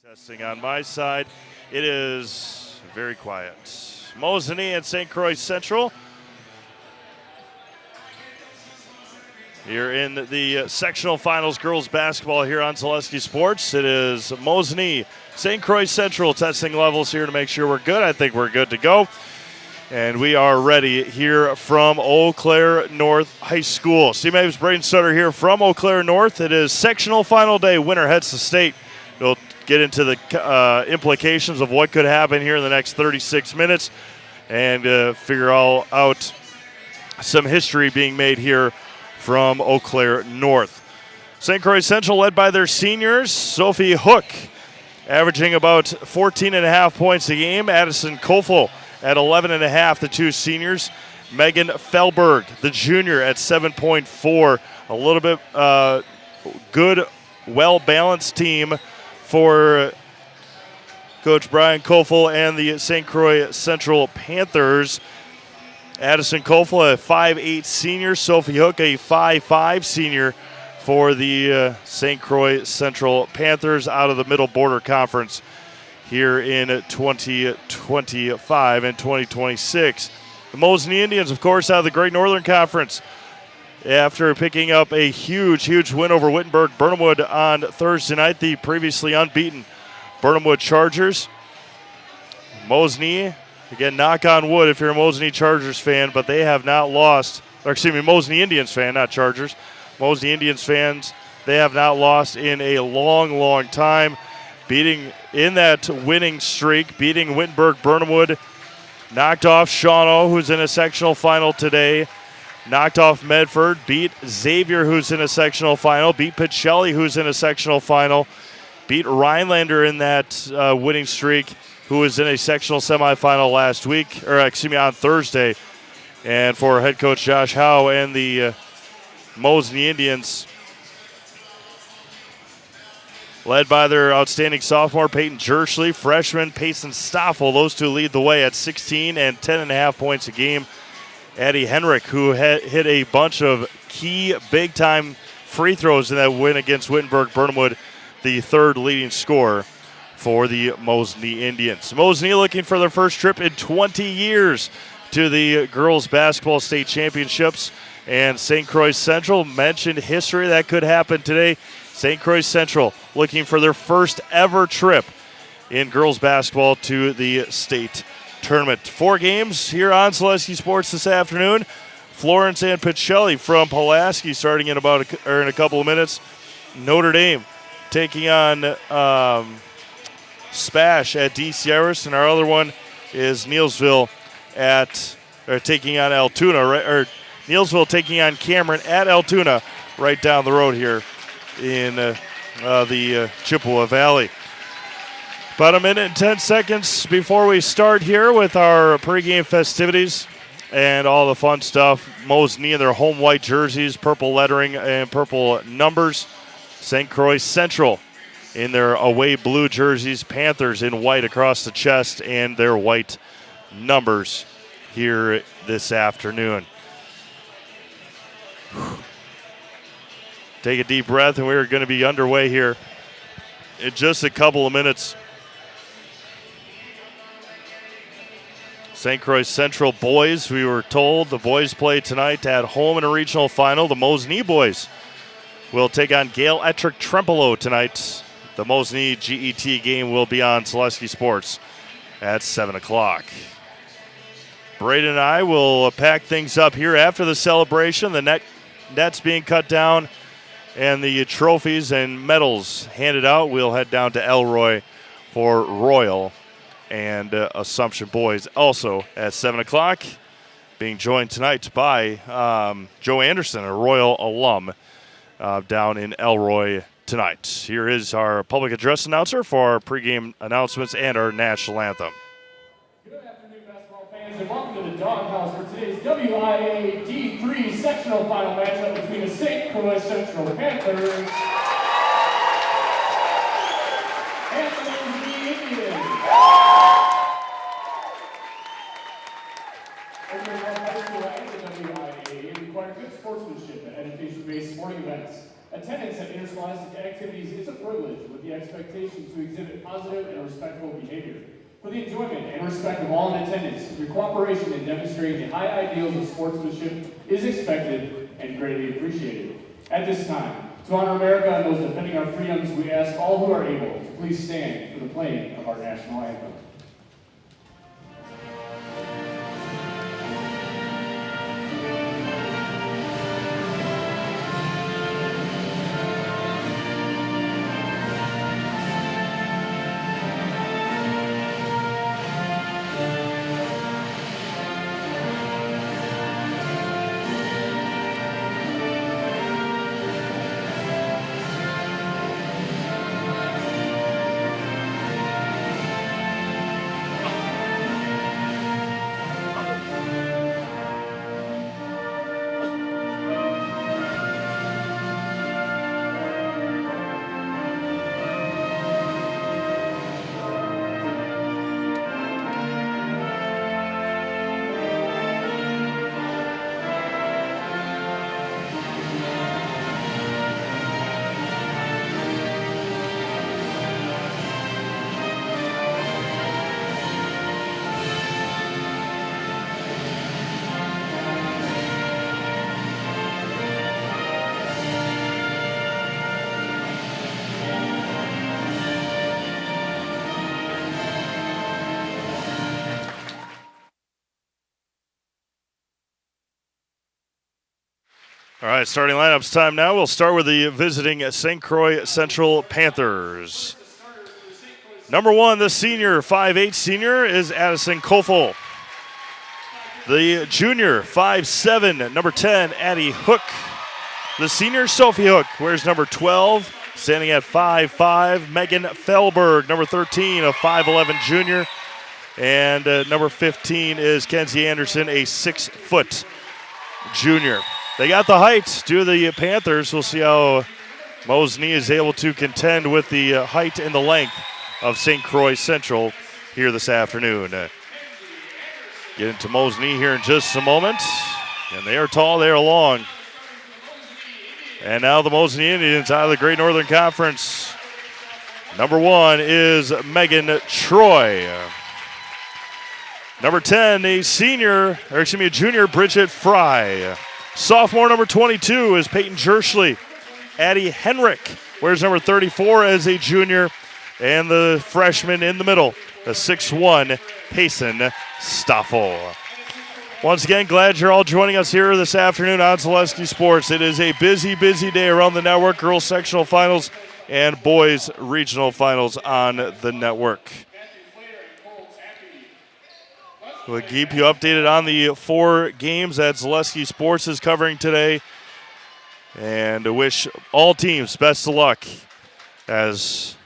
Testing on my side. It is very quiet. Mosinee and St. Croix Central here in the sectional finals girls basketball here on Zaleski Sports. It is Mosinee, St. Croix Central testing levels here to make sure we're good. I think we're good to go. And we are ready here from Eau Claire North High School. Steve Maves, Braden Sutter here from Eau Claire North. It is sectional final day. Winner heads to state. We'll get into the implications of what could happen here in the next 36 minutes and figure all out some history being made here from Eau Claire North. St. Croix Central led by their seniors, Sophie Hook, averaging about 14.5 points a game. Addison Kofel at 11.5, the two seniors. Megan Felberg, the junior, at 7.4. A little bit good, well-balanced team for Coach Brian Kofel and the St. Croix Central Panthers. Addison Kofel, a 5'8 senior. Sophie Hook, a 5'5 senior for the St. Croix Central Panthers out of the Middle Border Conference here in 2025 and 2026. The Mosinee Indians, of course, out of the Great Northern Conference after picking up a huge win over Wittenberg-Burnhamwood on Thursday night, the previously unbeaten Burnhamwood Chargers. Mosinee, again, knock on wood if you're a Mosinee Chargers fan, but they have not lost, or excuse me, Mosinee Indians fan, not Chargers. Mosinee Indians fans, they have not lost in a long time. Beating in that winning streak, beating Wittenberg-Burnhamwood, knocked off Shawano, who's in a sectional final today. Knocked off Medford, beat Xavier, who's in a sectional final, beat Pacelli, who's in a sectional final, beat Rhinelander in that winning streak, who was in a sectional semifinal last week, or excuse me, on Thursday. And for head coach Josh Howe and the Mosinee Indians, led by their outstanding sophomore Peyton Jerschley, freshman Payson Stoffel, those two lead the way at 16 and 10.5 points a game. Addie Henrik, who hit a bunch of key big-time free throws in that win against Wittenberg-Burnhamwood, the third leading scorer for the Mosinee Indians. Mosinee looking for their first trip in 20 years to the girls basketball state championships. And St. Croix Central mentioned history that could happen today. St. Croix Central looking for their first ever trip in girls basketball to the state tournament. 4 games here on Zaleski Sports this afternoon. Florence and Pacelli from Pulaski starting in a couple of minutes. Notre Dame taking on Spash at DC Iris, and our other one is Neilsville taking on Altoona, or Neilsville taking on Cameron at Altoona, right down the road here in the Chippewa Valley. About a minute and 10 seconds before we start here with our pregame festivities and all the fun stuff. Mosinee in their home white jerseys, purple lettering and purple numbers. St. Croix Central in their away blue jerseys, Panthers in white across the chest and their white numbers here this afternoon. Take a deep breath, and we're going to be underway here in just a couple of minutes. St. Croix Central boys, we were told the boys play tonight at home in a regional final. The Mosinee boys will take on Gale Ettrick Trempolo tonight. The Mosinee GET game will be on Zaleski Sports at 7 o'clock. Braden and I will pack things up here after the celebration. The nets being cut down and the trophies and medals handed out. We'll head down to Elroy for Royal and Assumption boys also at 7 o'clock. Being joined tonight by Joe Anderson, a Royal alum down in Elroy tonight. Here is our public address announcer for our pregame announcements and our national anthem. Good afternoon, basketball fans, and welcome to the Doghouse for today's WIAA D3 sectional final matchup between the St. Croix Central Panthers and the Mosinee Indians. Over the high school and the WIAA require good sportsmanship and education-based sporting events. Attendance at interscholastic activities is a privilege with the expectation to exhibit positive and respectful behavior. For the enjoyment and respect of all in attendance, your cooperation in demonstrating the high ideals of sportsmanship is expected and greatly appreciated. At this time, to honor America and those defending our freedoms, we ask all who are able to please stand for the playing of our national anthem. All right, starting lineups time now. We'll start with the visiting St. Croix Central Panthers. Number 1, the senior, 5'8" senior, is Addison Kofel. The junior, 5'7", number 10, Addie Hook. The senior, Sophie Hook, wears number 12, standing at 5'5", Megan Fellberg. Number 13, a 5'11" junior. And number 15 is Kenzie Anderson, a 6-foot junior. They got the height, do the Panthers. We'll see how Mosinee is able to contend with the height and the length of St. Croix Central here this afternoon. Get into Mosinee here in just a moment. And they are tall, they are long. And now the Mosinee Indians out of the Great Northern Conference. Number 1 is Megan Troy. Number 10, a junior, Bridget Fry. Sophomore number 22 is Peyton Jerschley. Addie Henrik wears number 34 as a junior. And the freshman in the middle, the 6'1", Payson Stoffel. Once again, glad you're all joining us here this afternoon on Zaleski Sports. It is a busy, busy day around the network. Girls sectional finals and boys regional finals on the network. We'll keep you updated on the 4 games that Zaleski Sports is covering today. And I wish all teams best of luck as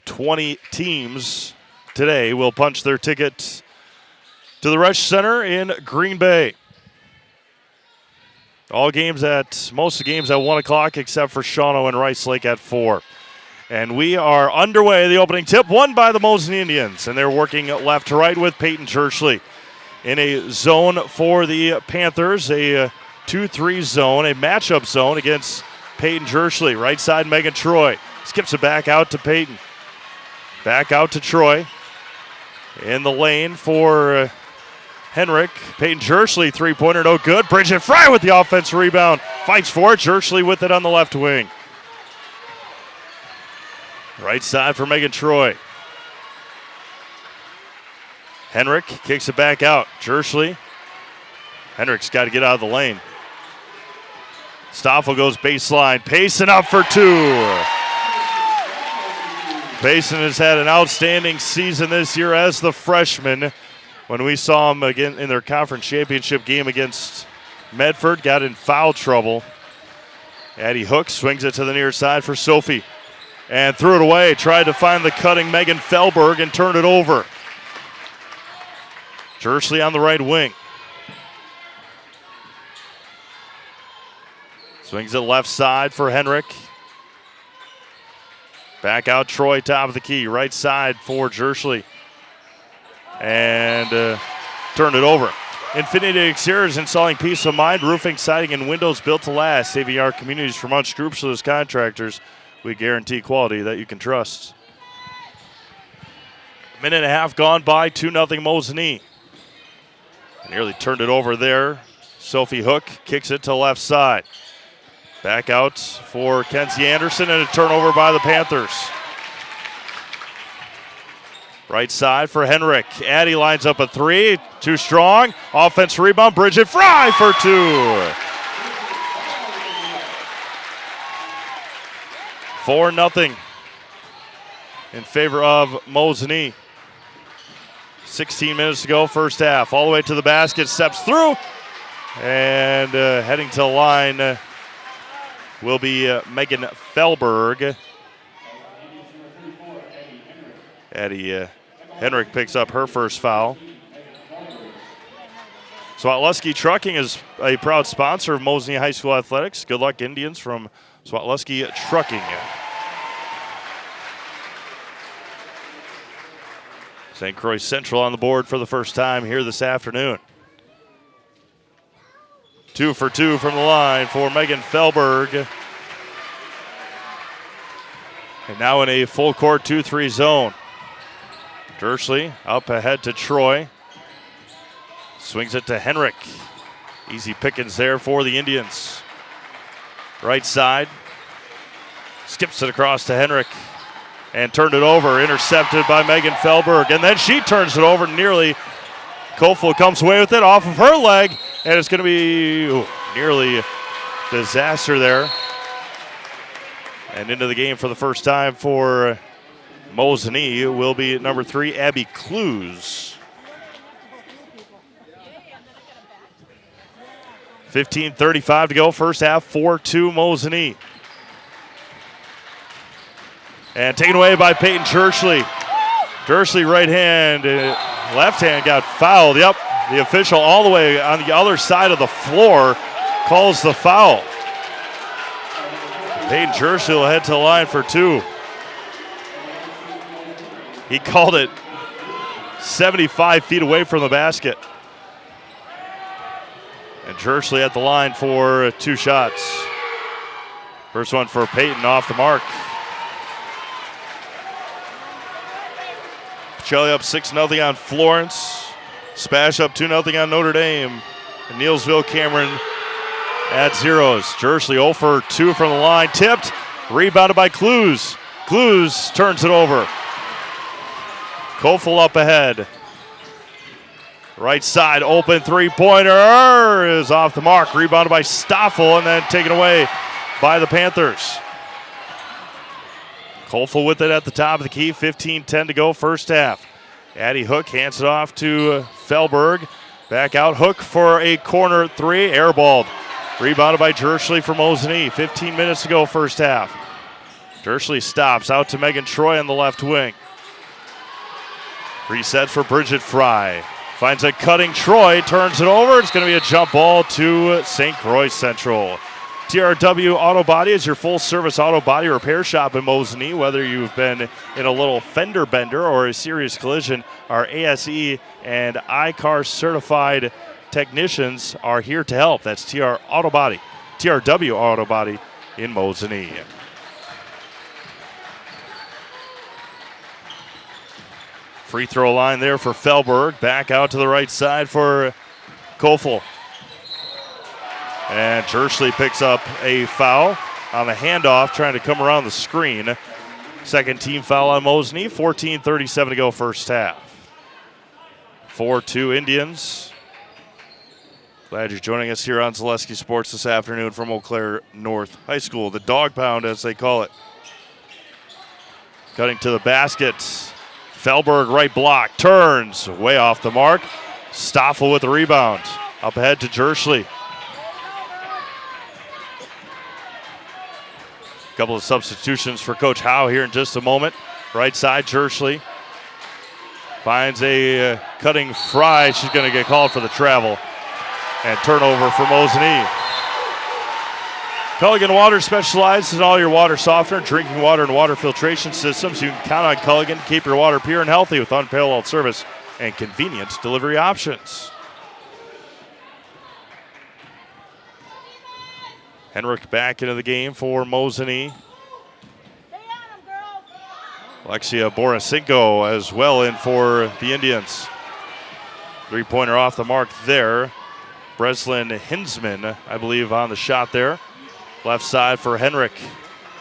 20 teams today will punch their ticket to the Resch Center in Green Bay. Most of the games at 1 o'clock except for Shawano and Rice Lake at 4. And we are underway. The opening tip won by the Mosinee Indians. And they're working left to right with Peyton Jerschley. In a zone for the Panthers, a 2-3 zone, a matchup zone against Peyton Jerschley. Right side, Megan Troy. Skips it back out to Peyton. Back out to Troy. In the lane for Henrik. Peyton Jerschley, three-pointer, no good. Bridget Fry with the offensive rebound. Fights for it. Jerschley with it on the left wing. Right side for Megan Troy. Henrik kicks it back out. Jerschley. Henrik's got to get out of the lane. Stoffel goes baseline. Payson up for 2. Payson has had an outstanding season this year as the freshman. When we saw him again in their conference championship game against Medford, got in foul trouble. Addie Hook swings it to the near side for Sophie. And threw it away. Tried to find the cutting Megan Fellberg and turned it over. Jerschley on the right wing. Swings it left side for Henrik. Back out Troy, top of the key. Right side for Jerschley. And turned it over. Infinity Exteriors, installing peace of mind, roofing, siding, and windows built to last. Saving our communities from unscrupulous contractors. We guarantee quality that you can trust. Minute and a half gone by, 2-0 Mosinee. Nearly turned it over there. Sophie Hook kicks it to the left side. Back out for Kenzie Anderson, and a turnover by the Panthers. Right side for Henrik. Addie lines up a three. Too strong. Offense rebound. Bridget Fry for 2. Four 0 in favor of Mosinee. 16 minutes to go, first half. All the way to the basket. Steps through. And heading to the line will be Megan Felberg. Addie Henrik picks up her first foul. Swatleski Trucking is a proud sponsor of Mosinee High School Athletics. Good luck, Indians, from Swatleski Trucking. St. Croix Central on the board for the first time here this afternoon. 2 for 2 from the line for Megan Felberg. And now in a full court 2-3 zone. Dersley up ahead to Troy. Swings it to Henrik. Easy pickings there for the Indians. Right side. Skips it across to Henrik. And turned it over. Intercepted by Megan Felberg. And then she turns it over nearly. Kofel comes away with it off of her leg. And it's going to be nearly disaster there. And into the game for the first time for Mosinee will be number 3, Abby Clues. 15:35 to go, first half, 4-2 Mosinee. And taken away by Peyton Churchley. Churchley right hand, left hand got fouled. Yep, the official all the way on the other side of the floor calls the foul. Peyton Churchley will head to the line for 2. He called it 75 feet away from the basket. And Churchley at the line for 2 shots. First one for Peyton off the mark. Pacelli up 6-0 on Florence. Spash up 2-0 on Notre Dame. And Neilsville Cameron at zeros. Churchley 0 for 2 from the line. Tipped. Rebounded by Clues. Clues turns it over. Kofel up ahead. Right side, open three-pointer is off the mark. Rebounded by Stoffel and then taken away by the Panthers. Kofel with it at the top of the key. 15-10 to go, first half. Addie Hook hands it off to Felberg. Back out, Hook for a corner 3, airballed. Rebounded by Dersley for Mosinee. 15 minutes to go, first half. Dersley stops out to Megan Troy on the left wing. Resets for Bridget Fry. Finds a cutting Troy, turns it over. It's going to be a jump ball to St. Croix Central. TRW Auto Body is your full-service auto body repair shop in Mosinee. Whether you've been in a little fender bender or a serious collision, our ASE and iCar certified technicians are here to help. That's TRW Auto Body in Mosinee. Free throw line there for Felberg. Back out to the right side for Kofel. And Dersley picks up a foul on the handoff, trying to come around the screen. Second team foul on Mosinee. 14:37 to go, first half. 4-2 Indians. Glad you're joining us here on Zaleski Sports this afternoon from Eau Claire North High School. The dog pound, as they call it. Cutting to the basket. Felberg right block, turns, way off the mark. Stoffel with the rebound. Up ahead to Dersley. Couple of substitutions for Coach Howe here in just a moment. Right side, Dersley. Finds a cutting Fry. She's going to get called for the travel. And turnover for Mosinee. Culligan Water specializes in all your water softener, drinking water, and water filtration systems. You can count on Culligan to keep your water pure and healthy with unparalleled service and convenient delivery options. Henrik back into the game for Mosinee. Alexia Borisenko as well in for the Indians. Three-pointer off the mark there. Breslin Hinsman, I believe, on the shot there. Left side for Henrik.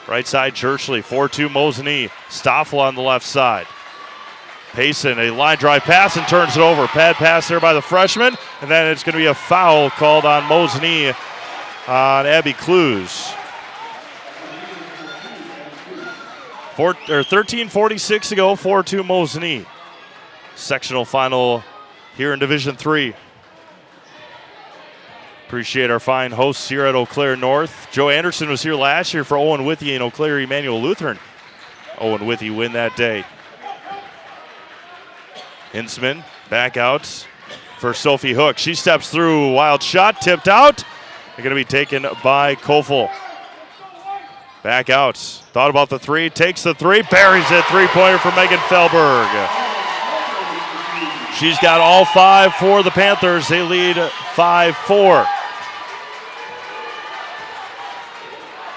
Right side, Jerchley. 4-2 Mosinee. Stoffel on the left side. Payson, a line drive pass and turns it over. Pad pass there by the freshman. And then it's going to be a foul called on Mosinee on Abby Clues. 13:46 to go, 4-2 Mosinee. Sectional final here in Division III. Appreciate our fine hosts here at Eau Claire North. Joe Anderson was here last year for Owen Withey and Eau Claire Emmanuel Lutheran. Owen Withey win that day. Hinsman back out for Sophie Hook. She steps through, wild shot, tipped out. They're going to be taken by Kofel. Back out, thought about the three, takes the three, buries it. Three-pointer for Megan Felberg. She's got all 5 for the Panthers. They lead 5-4.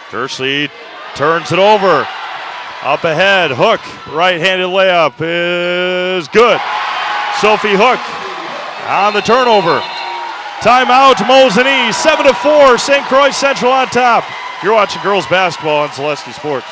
Jerchley turns it over. Up ahead, Hook, right-handed layup is good. Sophie Hook on the turnover. Timeout, Mosinee, 7-4, St. Croix Central on top. You're watching girls basketball on Zaleski Sports.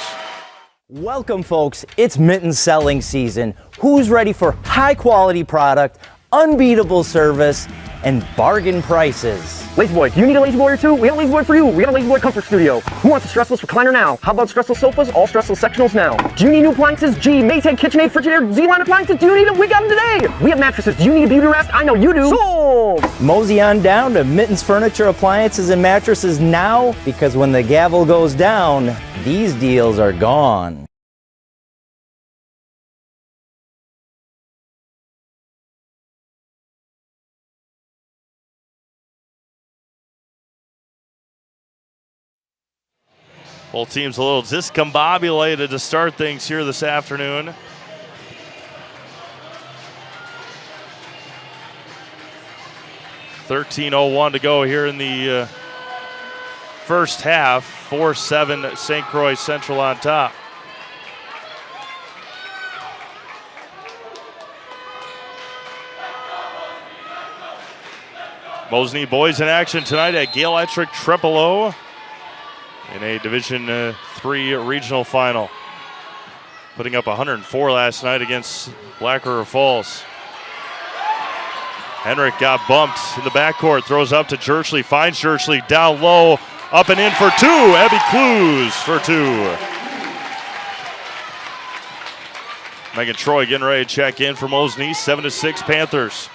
Welcome, folks. It's mitten selling season. Who's ready for high-quality product, unbeatable service, and bargain prices? Lazy Boy, do you need a Lazy Boy or two? We got a Lazy Boy for you. We got a Lazy Boy Comfort Studio. Who wants a stressless recliner now? How about stressless sofas? All stressless sectionals now. Do you need new appliances? Gee, Maytag, KitchenAid, Frigidaire, Z-Line appliances. Do you need them? We got them today. We have mattresses. Do you need a beauty rest? I know you do. Sold! Mosey on down to Mittens Furniture, Appliances, and Mattresses now, because when the gavel goes down, these deals are gone. Both teams a little discombobulated to start things here this afternoon. .13:01 to go here in the first half. 4-7 St. Croix Central on top. Mosinee boys in action tonight at Gale Electric Tripolo in a Division III regional final. Putting up 104 last night against Black River Falls. Henrik got bumped in the backcourt, throws up to Jerchley, finds Jerchley down low, up and in for two. Abby Clues for two. Megan Troy getting ready to check in for Mosinee. 7-6 Panthers.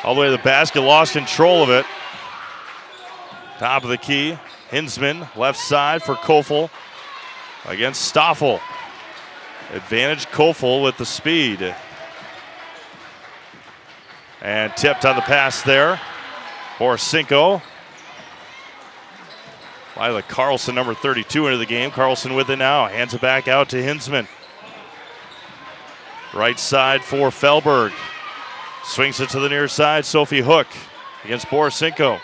All the way to the basket, lost control of it. Top of the key, Hinsman, left side for Kofel against Stoffel. Advantage Kofel with the speed. And tipped on the pass there. Borisenko. Lila Carlson, number 32, into the game. Carlson with it now, hands it back out to Hinsman. Right side for Felberg. Swings it to the near side, Sophie Hook against Borisenko.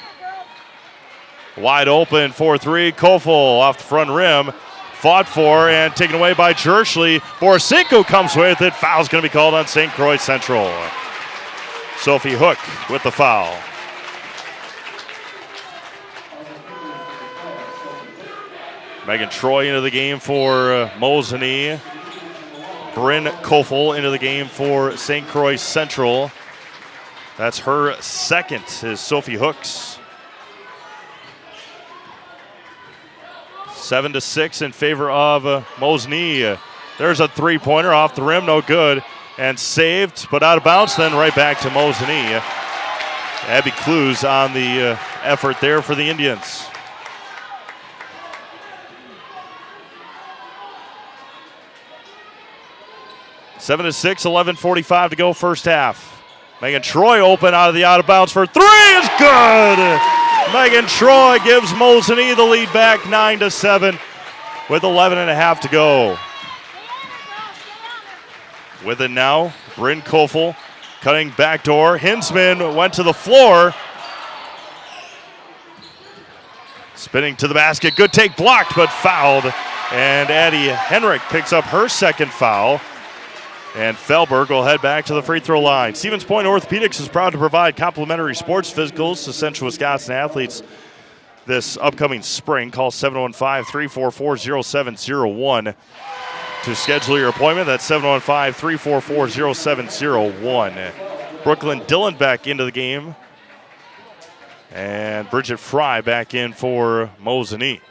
Wide open, 4-3, Kofel off the front rim. Fought for and taken away by Jerchley. Borisenko comes with it. Foul's going to be called on St. Croix Central. Sophie Hook with the foul. Megan Troy into the game for Mosinee. Bryn Kofel into the game for St. Croix Central. That's her second, is Sophie Hook's. 7-6 in favor of Mosinee. There's a three-pointer off the rim, no good. And saved, but out of bounds, then right back to Mosinee. Abby Clues on the effort there for the Indians. Seven to 6, 11:45 to go first half. Megan Troy open out of the out of bounds for three is good. Megan Troy gives Mosinee the lead back 9-7 with 11.5 to go. With it now, Bryn Kofel cutting backdoor. Hinsman went to the floor. Spinning to the basket. Good take, blocked, but fouled. And Addie Henrik picks up her second foul. And Felberg will head back to the free throw line. Stevens Point Orthopedics is proud to provide complimentary sports physicals to Central Wisconsin athletes this upcoming spring. Call 715-344-0701 to schedule your appointment. That's 715-344-0701. Brooklyn Dillon back into the game. And Bridget Fry back in for Mosinee.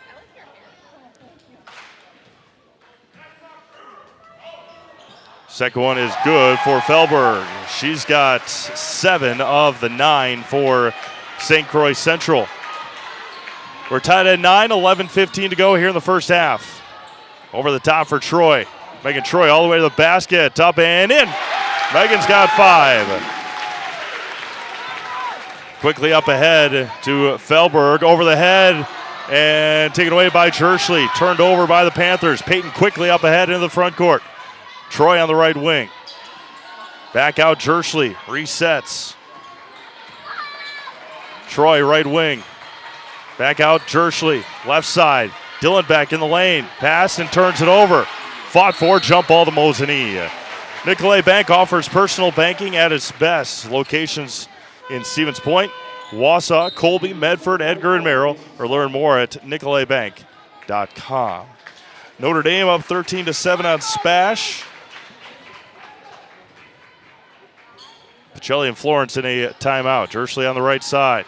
Second one is good for Felberg. She's got 7 of the 9 for St. Croix Central. We're tied at 9, 11:15 to go here in the first half. Over the top for Troy. Megan Troy all the way to the basket, up and in. Megan's got 5. Quickly up ahead to Felberg, over the head, and taken away by Jerschley. Turned over by the Panthers. Peyton quickly up ahead into the front court. Troy on the right wing. Back out Jerschley, resets. Troy right wing. Back out Jerschley, left side. Dillon back in the lane. Pass and turns it over. Fought for, jump ball to Mosinee. Nicolay Bank offers personal banking at its best. Locations in Stevens Point, Wausau, Colby, Medford, Edgar, and Merrill. Or learn more at nicolaybank.com. Notre Dame up 13-7 on Spash. Pacelli and Florence in a timeout. Jerschley on the right side.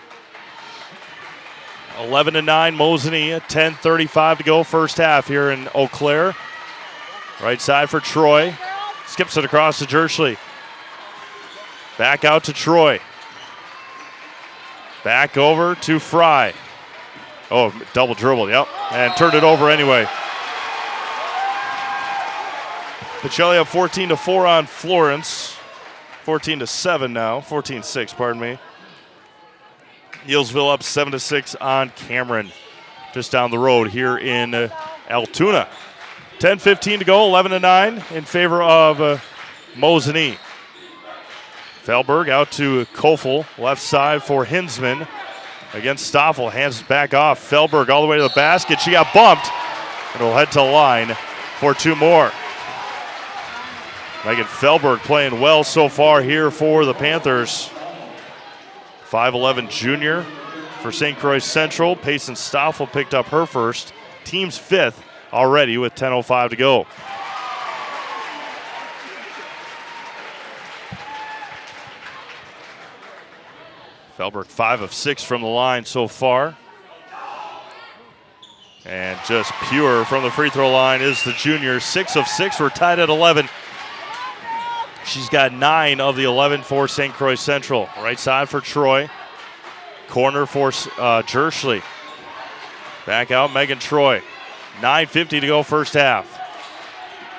11-9 Mosinee, 10:35 to go first half here in Eau Claire. Right side for Troy. Skips it across to Jerschley. Back out to Troy. Back over to Fry. Oh, double dribble, yep. And turned it over anyway. Pacelli up 14-4 on Florence. 14-7 now, 14-6, pardon me. Neilsville up 7-6 on Cameron, just down the road here in Altoona. 10:15 to go, 11-9 in favor of Mosinee. Felberg out to Kofel, left side for Hinsman. Against Stoffel, hands it back off. Felberg all the way to the basket. She got bumped, and will head to the line for 2 more. Megan Felberg playing well so far here for the Panthers. 5'11 junior for St. Croix Central. Payson Stoffel picked up her first. Team's 5th already with 10:05 to go. Felberg 5 of 6 from the line so far. And just pure from the free throw line is the junior. 6 of 6. We're tied at 11. She's got 9 of the 11 for St. Croix Central. Right side for Troy. Corner for Jerschley. Back out Megan Troy. 9:50 to go first half.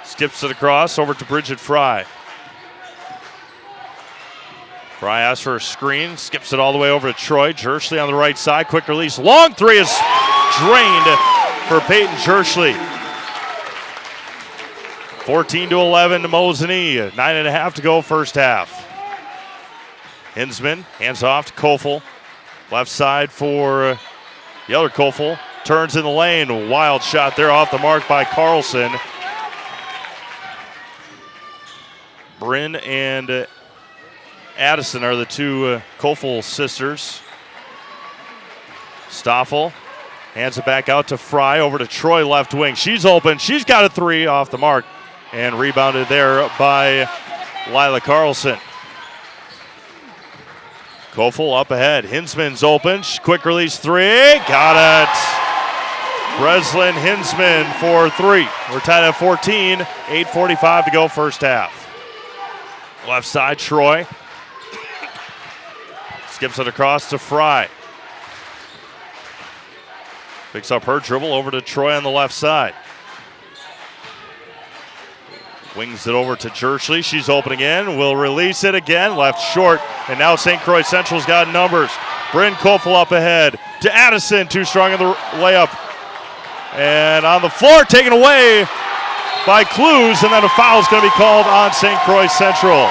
Skips it across over to Bridget Fry. Fry asks for a screen. Skips it all the way over to Troy. Jerschley on the right side. Quick release. Long 3 is drained for Peyton Jerschley. 14-11 to Mosinee. 9.5 to go first half. Hinsman hands off to Kofel. Left side for the other Kofel. Turns in the lane. Wild shot there off the mark by Carlson. Bryn and Addison are the 2 Kofel sisters. Stoffel hands it back out to Fry, over to Troy left wing. She's open. She's got a 3 off the mark. And rebounded there by Lila Carlson. Kofel up ahead. Hinsman's open. Quick release 3. Got it. Breslin Hinsman for 3. We're tied at 14. 8:45 to go first half. Left side, Troy. Skips it across to Fry. Picks up her dribble over to Troy on the left side. Wings it over to Jerschley. She's open again. Will release it again. Left short. And now St. Croix Central's got numbers. Bryn Kofel up ahead to Addison. Too strong in the layup. And on the floor, taken away by Clues. And then a foul is going to be called on St. Croix Central.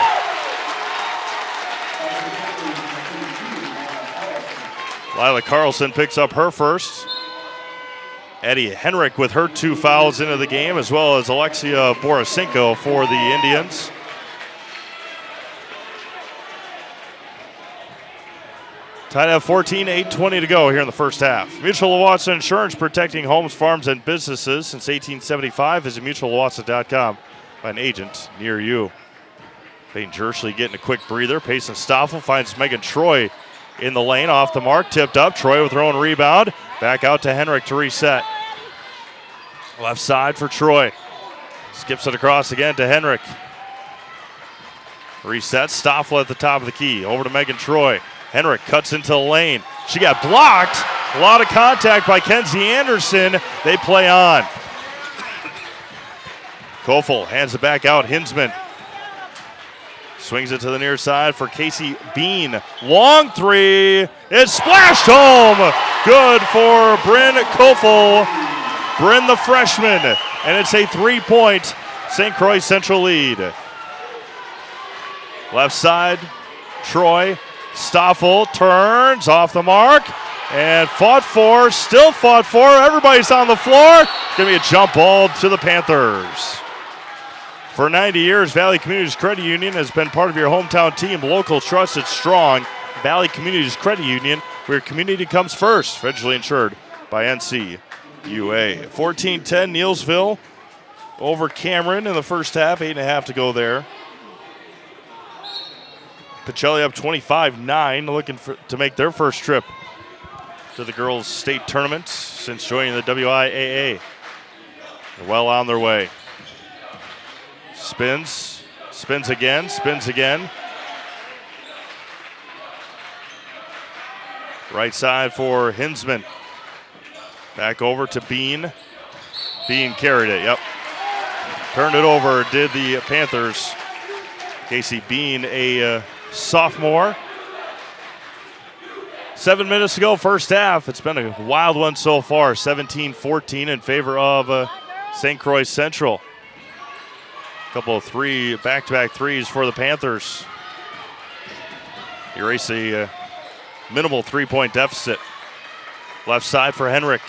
Lila Carlson picks up her first. Eddie Henrik with her 2 fouls into the game, as well as Alexia Borisenko for the Indians. Tied at 14, 8:20 to go here in the first half. Mutual Owasso Insurance, protecting homes, farms, and businesses since 1875. Visit mutualowasso.com. By an agent near you. Peyton Jersley getting a quick breather. Payson Stoffel finds Megan Troy in the lane, off the mark, tipped up. Troy with her own rebound. Back out to Henrik to reset. Left side for Troy. Skips it across again to Henrik. Resets. Stoffel at the top of the key. Over to Megan Troy. Henrik cuts into the lane. She got blocked. A lot of contact by Kenzie Anderson. They play on. Kofel hands it back out. Hinsman swings it to the near side for Casey Bean. Long three. It's splashed home. Good for Bryn Kofel. Bryn, the freshman. And it's a 3-point St. Croix Central lead. Left side, Troy. Stoffel turns off the mark and still fought for. Everybody's on the floor. Going to be a jump ball to the Panthers. For 90 years, Valley Communities Credit Union has been part of your hometown team. Local, trusted, strong. Valley Communities Credit Union, where community comes first. Federally insured by NCUA. 14-10, Neelsville over Cameron in the first half. 8.5 to go there. Pacelli up 25-9, looking to make their first trip to the girls' state tournament since joining the WIAA. They're well on their way. Spins again. Right side for Hinsman. Back over to Bean. Bean carried it, yep. Turned it over, did the Panthers. Casey Bean, a sophomore. 7 minutes to go, first half. It's been a wild one so far. 17-14 in favor of St. Croix Central. Couple of back-to-back threes for the Panthers. Erase a minimal 3-point deficit. Left side for Henrik.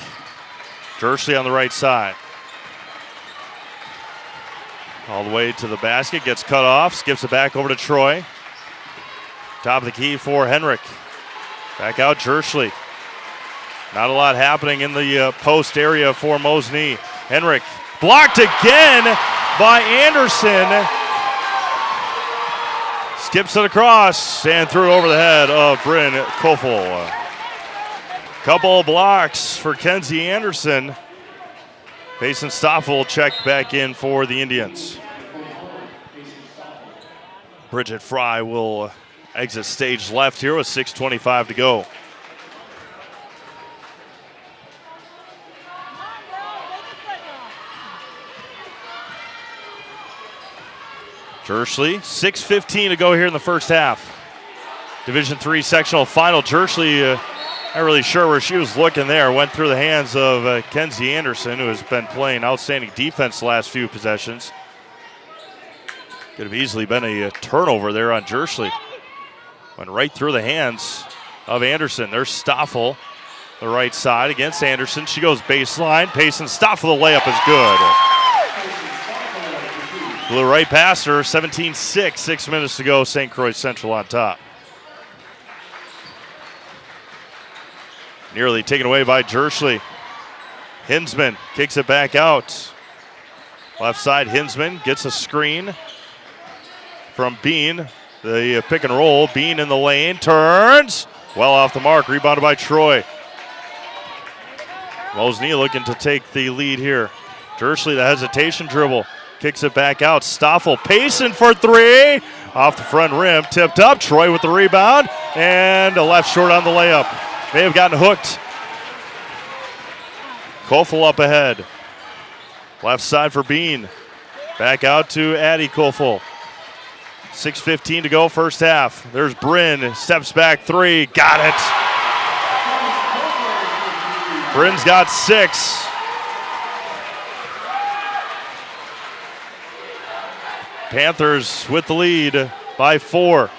Jersley on the right side. All the way to the basket, gets cut off, skips it back over to Troy. Top of the key for Henrik. Back out Jersley. Not a lot happening in the post area for Mosinee. Henrik blocked again by Anderson. Skips it across and threw it over the head of Bryn Kofel. Couple of blocks for Kenzie Anderson. Payson Stoffel checked back in for the Indians. Bridget Fry will exit stage left here with 6:25 to go. Jersley, 6:15 to go here in the first half. Division III sectional final. Jersley, not really sure where she was looking there. Went through the hands of Kenzie Anderson, who has been playing outstanding defense the last few possessions. Could have easily been a turnover there on Jersley. Went right through the hands of Anderson. There's Stoffel, the right side against Anderson. She goes baseline. Payson Stoffel, the layup is good. Blew right past her. 17-6, 6 minutes to go. St. Croix Central on top. Nearly taken away by Jersley. Hinsman kicks it back out. Left side, Hinsman gets a screen from Bean. The pick and roll. Bean in the lane. Turns. Well off the mark. Rebounded by Troy. Mosinee looking to take the lead here. Jersley, the hesitation dribble. Kicks it back out. Stoffel pacing for three. Off the front rim. Tipped up. Troy with the rebound. And a left short on the layup. May have gotten hooked. Kofel up ahead. Left side for Bean. Back out to Addie Kofel. 6:15 to go, first half. There's Bryn. Steps back three. Got it. Bryn's got 6. Panthers with the lead by 4.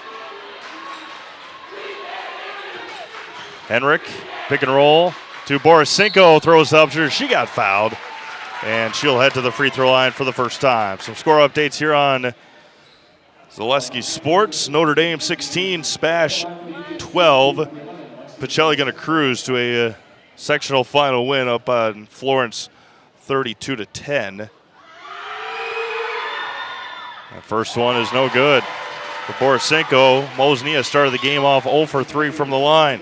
Henrik, pick and roll to Borisenko, throws up. She got fouled, and she'll head to the free throw line for the first time. Some score updates here on Zaleski Sports. Notre Dame 16, Spash 12. Pacelli going to cruise to a sectional final win up on Florence 32-10. That first one is no good for Borisenko. Mosinee started the game off 0 for 3 from the line.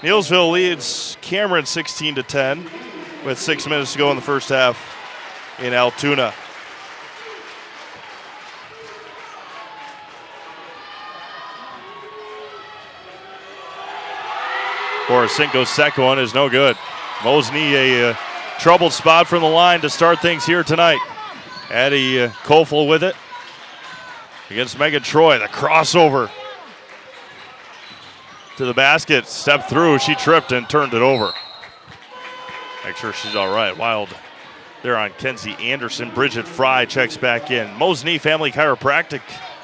Neilsville leads Cameron 16-10 with 6 minutes to go in the first half in Altoona. Borisenko's second one is no good. Mosinee a troubled spot from the line to start things here tonight. Addie Kofel with it against Megan Troy. The crossover to the basket, stepped through, she tripped and turned it over. Make sure she's all right. Wild there on Kenzie Anderson. Bridget Fry checks back in. Mosinee Family Chiropractic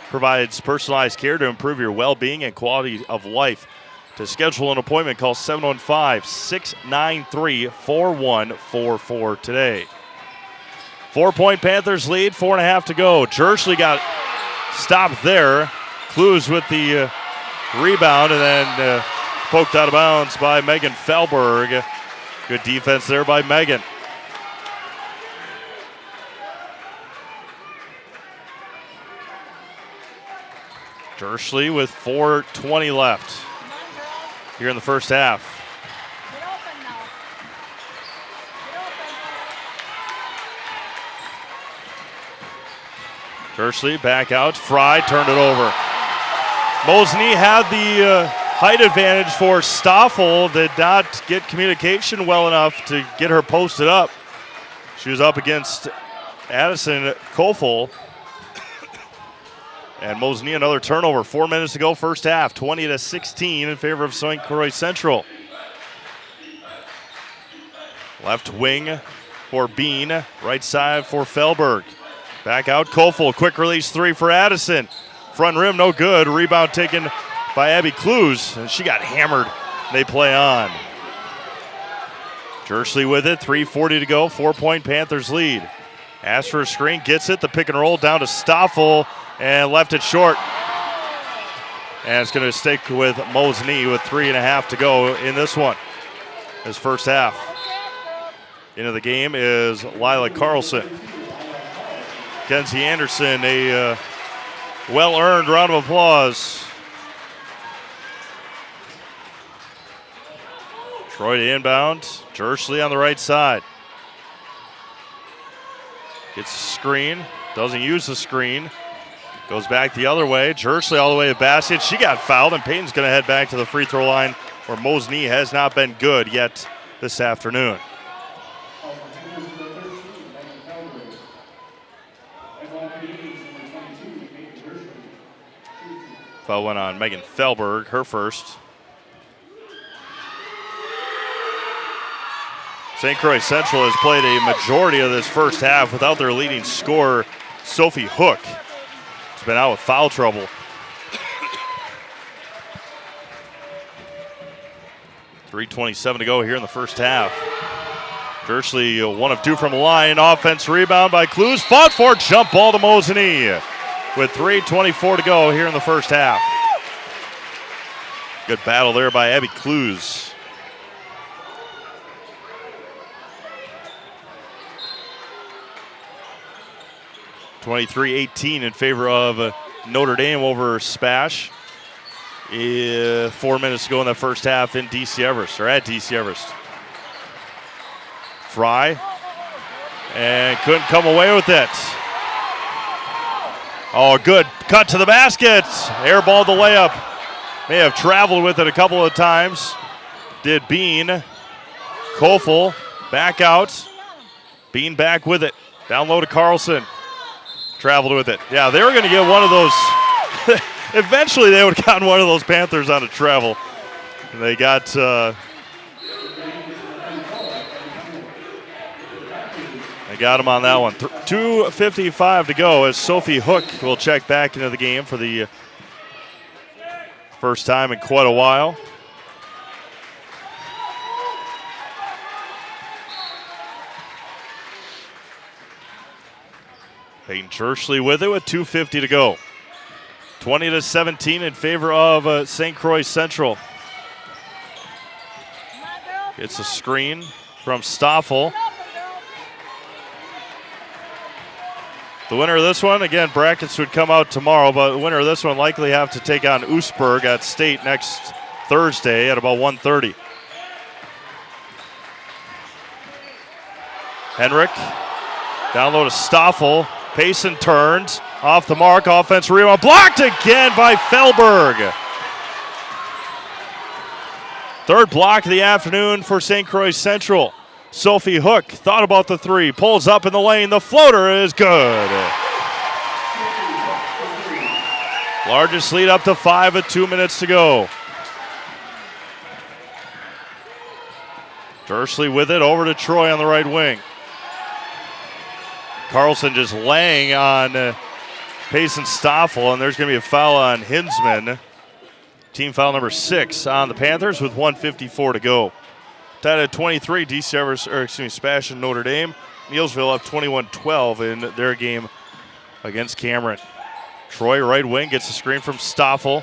provides personalized care to improve your well-being and quality of life. To schedule an appointment, call 715-693-4144 today. 4-point Panthers lead, 4.5 to go. Jersley got stopped there. Clues with the rebound and then poked out of bounds by Megan Felberg. Good defense there by Megan. Jersley with 4:20 left here in the first half. Get open now. Get open. Jersley back out. Fry turned it over. Mosinee had the height advantage for Stoffel. Did not get communication well enough to get her posted up. She was up against Addison Kofel. And Mosinee another turnover. 4 minutes to go first half. 20-16 in favor of St. Croix Central. Left wing for Bean. Right side for Felberg. Back out Kofel. Quick release three for Addison. Front rim no good. Rebound taken by Abby Clues. And she got hammered. They play on. Jersley with it. 3:40 to go. 4-point Panthers lead. Asks for a screen. Gets it. The pick and roll down to Stoffel. And left it short. And it's going to stick with Mosinee with 3.5 to go in this one. This first half. Into the game is Lila Carlson. Kenzie Anderson, a well-earned round of applause. Troy to inbound. Jersley on the right side. Gets a screen. Doesn't use the screen. Goes back the other way. Jersley all the way to the basket. She got fouled, and Payton's going to head back to the free throw line where Mosinee has not been good yet this afternoon. Foul went on Megan Felberg, her first. St. Croix Central has played a majority of this first half without their leading scorer, Sophie Hook. She's been out with foul trouble. 3:27 to go here in the first half. Jersley 1 of 2 from the line. Offense rebound by Clues. Fought for jump ball to Mosinee with 3:24 to go here in the first half. Good battle there by Abby Clues. 23-18 in favor of Notre Dame over Spash. 4 minutes to go in the first half in DC Everest, or at DC Everest. Fry, and couldn't come away with it. Oh, good cut to the basket. Airball the layup. May have traveled with it a couple of times. Did Bean. Kofel back out. Bean back with it. Down low to Carlson. Traveled with it. Yeah, they were going to get one of those. Eventually, they would have gotten one of those Panthers on a travel. And they got. They got him on that one. 2:55 to go as Sophie Hook will check back into the game for the first time in quite a while. Peyton Churchley with it with 2:50 to go. 20-17 in favor of St. Croix Central. It's a screen from Stoffel. The winner of this one, again, brackets would come out tomorrow, but the winner of this one likely have to take on Oostburg at state next Thursday at about 1:30. Henrik, down low to Stoffel. Payson turns, off the mark, offense rebound, blocked again by Felberg. Third block of the afternoon for St. Croix Central. Sophie Hook thought about the three, pulls up in the lane, the floater is good. Largest lead up to 5 with 2 minutes to go. Dursley with it, over to Troy on the right wing. Carlson just laying on Payson Stoffel, and there's going to be a foul on Hinsman. Team foul number 6 on the Panthers with 1:54 to go. Tied at 23, Spash and Notre Dame. Neilsville up 21-12 in their game against Cameron. Troy, right wing, gets a screen from Stoffel.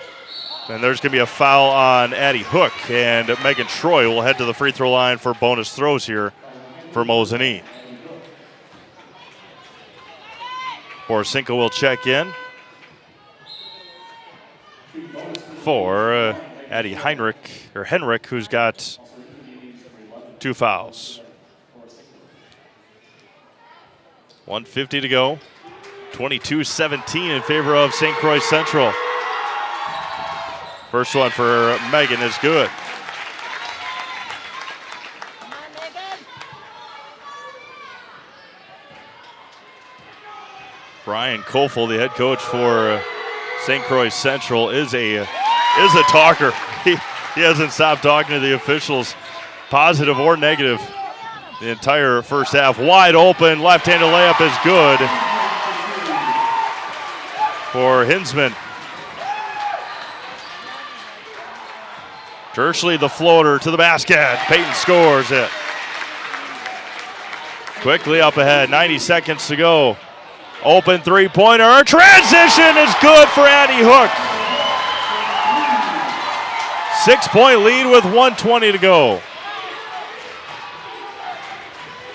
And there's going to be a foul on Addie Hook, and Megan Troy will head to the free throw line for bonus throws here for Mosinee. Borisenko will check in for Addie Henrik, who's got 2 fouls. 1:50 to go. 22-17 in favor of St. Croix Central. First one for Megan is good. Brian Kofel, the head coach for St. Croix Central, is a talker. He hasn't stopped talking to the officials, positive or negative, the entire first half. Wide open, left-handed layup is good for Hinsman. Dursley, the floater to the basket. Peyton scores it. Quickly up ahead, 90 seconds to go. Open three-pointer, transition is good for Addie Hook. 6-point lead with 1:20 to go.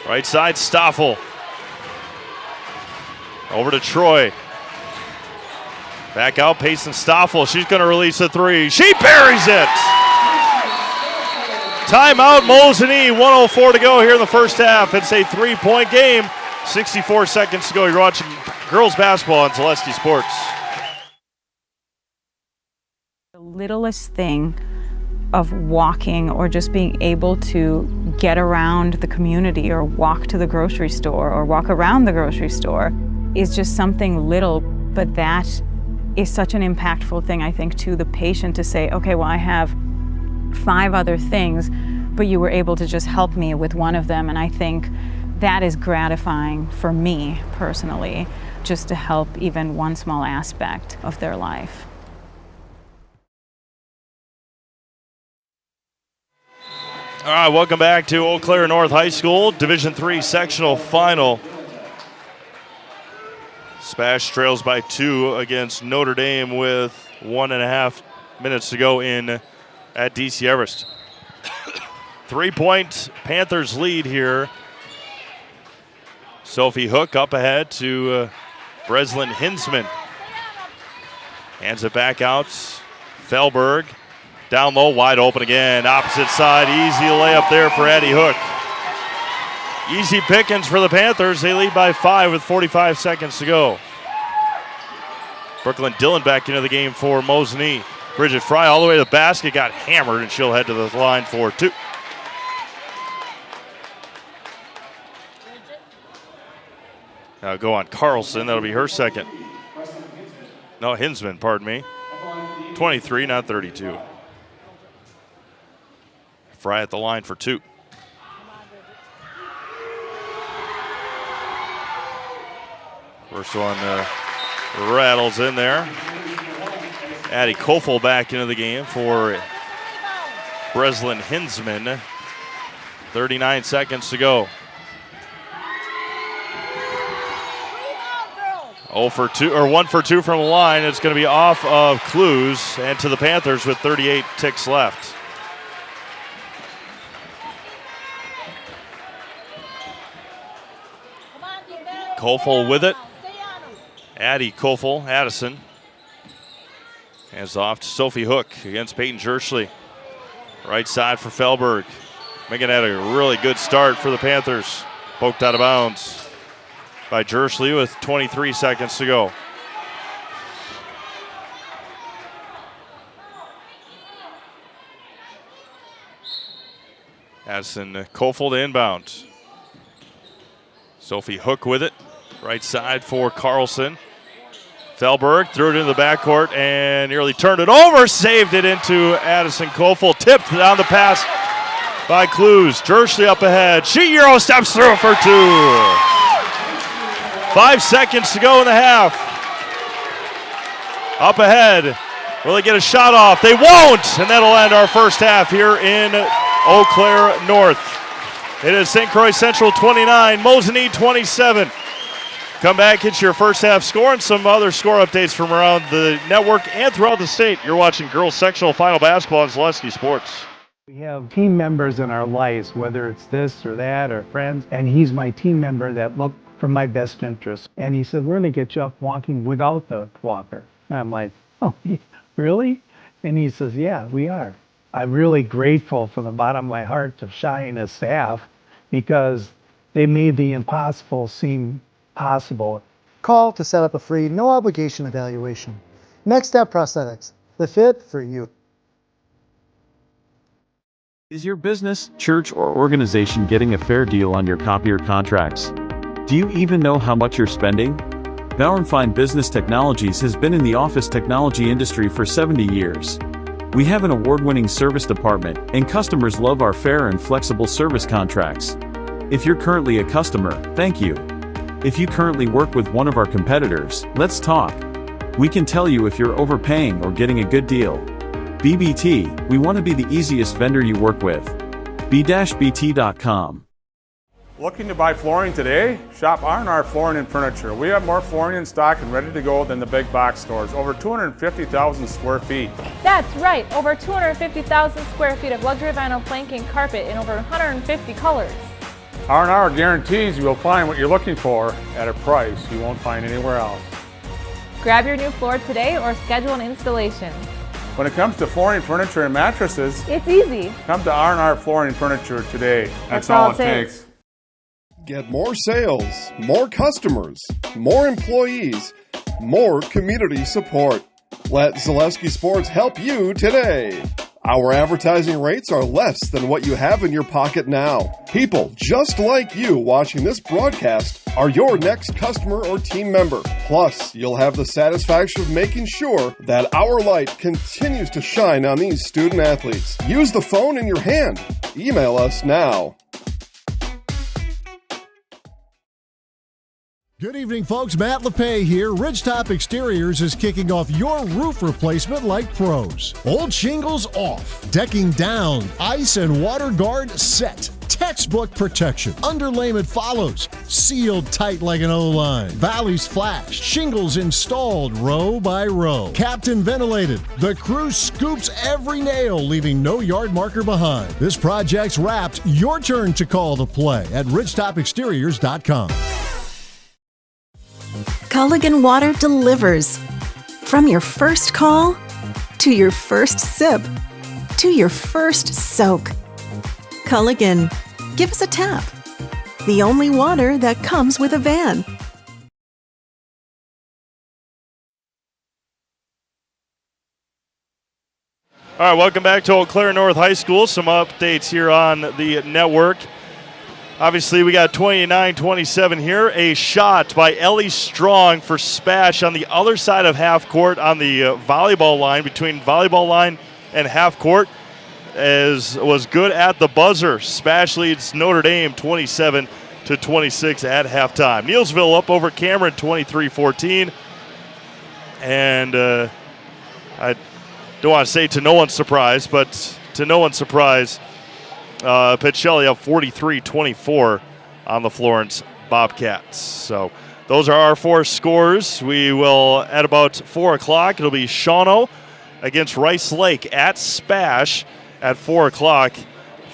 Right side, Stoffel. Over to Troy. Back out, Payson Stoffel. She's going to release a three. She buries it. Timeout, Mosinee. 1:04 to go here in the first half. It's a 3-point game. 64 seconds to go. You're watching girls basketball on Zaleski Sports. The littlest thing of walking or just being able to get around the community or walk to the grocery store or walk around the grocery store is just something little, but that is such an impactful thing, I think, to the patient to say, okay, well, I have 5 other things, but you were able to just help me with one of them. And I think that is gratifying for me personally, just to help even one small aspect of their life. All right, welcome back to Eau Claire North High School, Division III sectional final. Spash trails by 2 against Notre Dame with 1.5 minutes to go in at DC Everest. 3-point Panthers lead here. Sophie Hook up ahead to Breslin Hinsman. Hands it back out. Felberg down low, wide open again. Opposite side, easy layup there for Addie Hook. Easy pickings for the Panthers. They lead by 5 with 45 seconds to go. Brooklyn Dillon back into the game for Mosinee. Bridget Fry all the way to the basket, got hammered, and she'll head to the line for 2. Now go on Carlson, that'll be her second. No, Hinsman, pardon me. 23, not 32. Fry at the line for 2. First one rattles in there. Addie Kofel back into the game for Breslin Hinsman. 39 seconds to go. 1 for 2 from the line. It's going to be off of Clues and to the Panthers with 38 ticks left. Kofel with it. Addie Kofel, Addison. Hands off to Sophie Hook against Peyton Jerschley. Right side for Felberg. Making that a really good start for the Panthers. Poked out of bounds by Jerschley with 23 seconds to go. Addison Kofel to inbound. Sophie Hook with it. Right side for Carlson. Felberg threw it into the backcourt and nearly turned it over. Saved it into Addison Kofel. Tipped down the pass by Clues. Jerschley up ahead. She Euro steps through for 2. 5 seconds to go in the half. Up ahead. Will they get a shot off? They won't. And that'll end our first half here in Eau Claire North. It is St. Croix Central 29, Mosinee 27. Come back, get your first half score and some other score updates from around the network and throughout the state. You're watching girls sectional final basketball on Zaleski Sports. We have team members in our lives, whether it's this or that or friends, and he's my team member that look for my best interest. And he said, we're going to get you up walking without the walker. And I'm like, oh, really? And he says, yeah, we are. I'm really grateful from the bottom of my heart to Shai and his staff because they made the impossible seem possible. Call to set up a free, no obligation evaluation. Next Step Prosthetics, the fit for you. Is your business, church, or organization getting a fair deal on your copier contracts? Do you even know how much you're spending? Bauer & Fine Business Technologies has been in the office technology industry for 70 years. We have an award-winning service department, and customers love our fair and flexible service contracts. If you're currently a customer, thank you. If you currently work with one of our competitors, let's talk. We can tell you if you're overpaying or getting a good deal. BBT, we want to be the easiest vendor you work with. b-bt.com. Looking to buy flooring today? Shop R&R Flooring and Furniture. We have more flooring in stock and ready to go than the big box stores. Over 250,000 square feet. That's right, over 250,000 square feet of luxury vinyl planking carpet in over 150 colors. R&R guarantees you will find what you're looking for at a price you won't find anywhere else. Grab your new floor today or schedule an installation. When it comes to flooring, furniture, and mattresses, It's easy. come to R&R Flooring and Furniture today. That's all it takes. Get more sales, more customers, more employees, more community support. Let Zaleski Sports help you today. Our advertising rates are less than what you have in your pocket now. People just like you watching this broadcast are your next customer or team member. Plus, you'll have the satisfaction of making sure that our light continues to shine on these student athletes. Use the phone in your hand. Email us now. Good evening, folks. Matt LePay here. Ridgetop Exteriors is kicking off your roof replacement like pros. Old shingles off, decking down, ice and water guard set. Textbook protection. Underlayment follows. Sealed tight like an O-line. Valleys flashed. Shingles installed row by row. Captain ventilated. The crew scoops every nail, leaving no yard marker behind. This project's wrapped. Your turn to call the play at ridgetopexteriors.com. Culligan Water delivers. From your first call, to your first sip, to your first soak. Culligan, give us a tap. The only water that comes with a van. All right, welcome back to Eau Claire North High School. Some updates here on the network. Obviously, we got 29-27 here. A shot by Ellie Strong for Spash on the other side of half court on the volleyball line, between volleyball line and half court, was good at the buzzer. Spash leads Notre Dame 27-26 at halftime. Neilsville up over Cameron 23-14. And I don't want to say to no one's surprise, but to no one's surprise, Pacelli up 43-24 on the Florence Bobcats. So those are our 4 scores. We will, at about 4 o'clock, it'll be Shawano against Rice Lake at Spash at 4 o'clock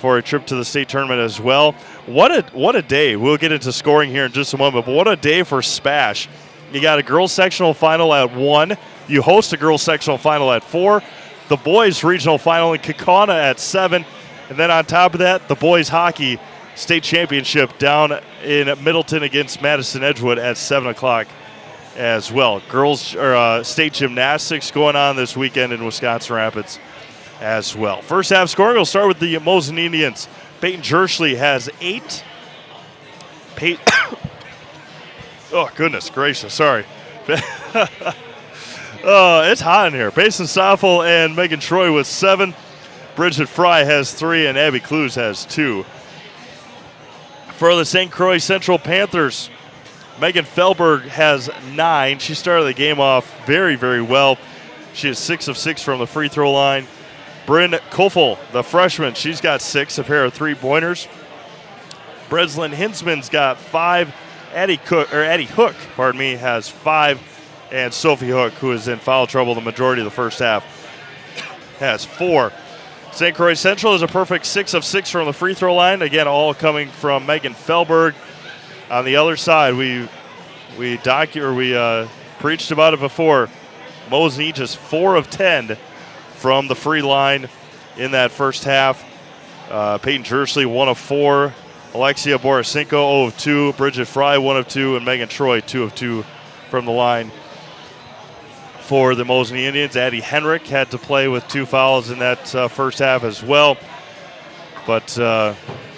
for a trip to the state tournament as well. What a day. We'll get into scoring here in just a moment, but what a day for Spash. You got a girls sectional final at 1. You host a girls sectional final at 4. The boys regional final in Kaukauna at 7. And then on top of that, the boys hockey state championship down in Middleton against Madison Edgewood at 7 o'clock as well. Girls state gymnastics going on this weekend in Wisconsin Rapids as well. First half scoring, we'll start with the Mosinee Indians. Peyton Jersley has 8. Oh, goodness gracious, sorry. It's hot in here. Payson Stoffel and Megan Troy with 7. Bridget Fry has 3, and Abby Clues has 2. For the St. Croix Central Panthers, Megan Felberg has 9. She started the game off very, very well. She is 6 of 6 from the free throw line. Bryn Koffel, the freshman, she's got 6, a pair of 3-pointers. Breslin Hinsman's got 5. Addie Hook, has 5. And Sophie Hook, who is in foul trouble the majority of the first half, has 4. St. Croix Central is a perfect 6 of 6 from the free throw line. Again, all coming from Megan Felberg. On the other side, we preached about it before. Mosinee just 4 of 10 from the free line in that first half. Peyton Jersley 1 of 4. Alexia Borisenko 0 of 2. Bridget Fry 1 of 2, and Megan Troy 2 of 2 from the line. For the Mosinee Indians, Addie Henrik had to play with 2 fouls in that first half as well. But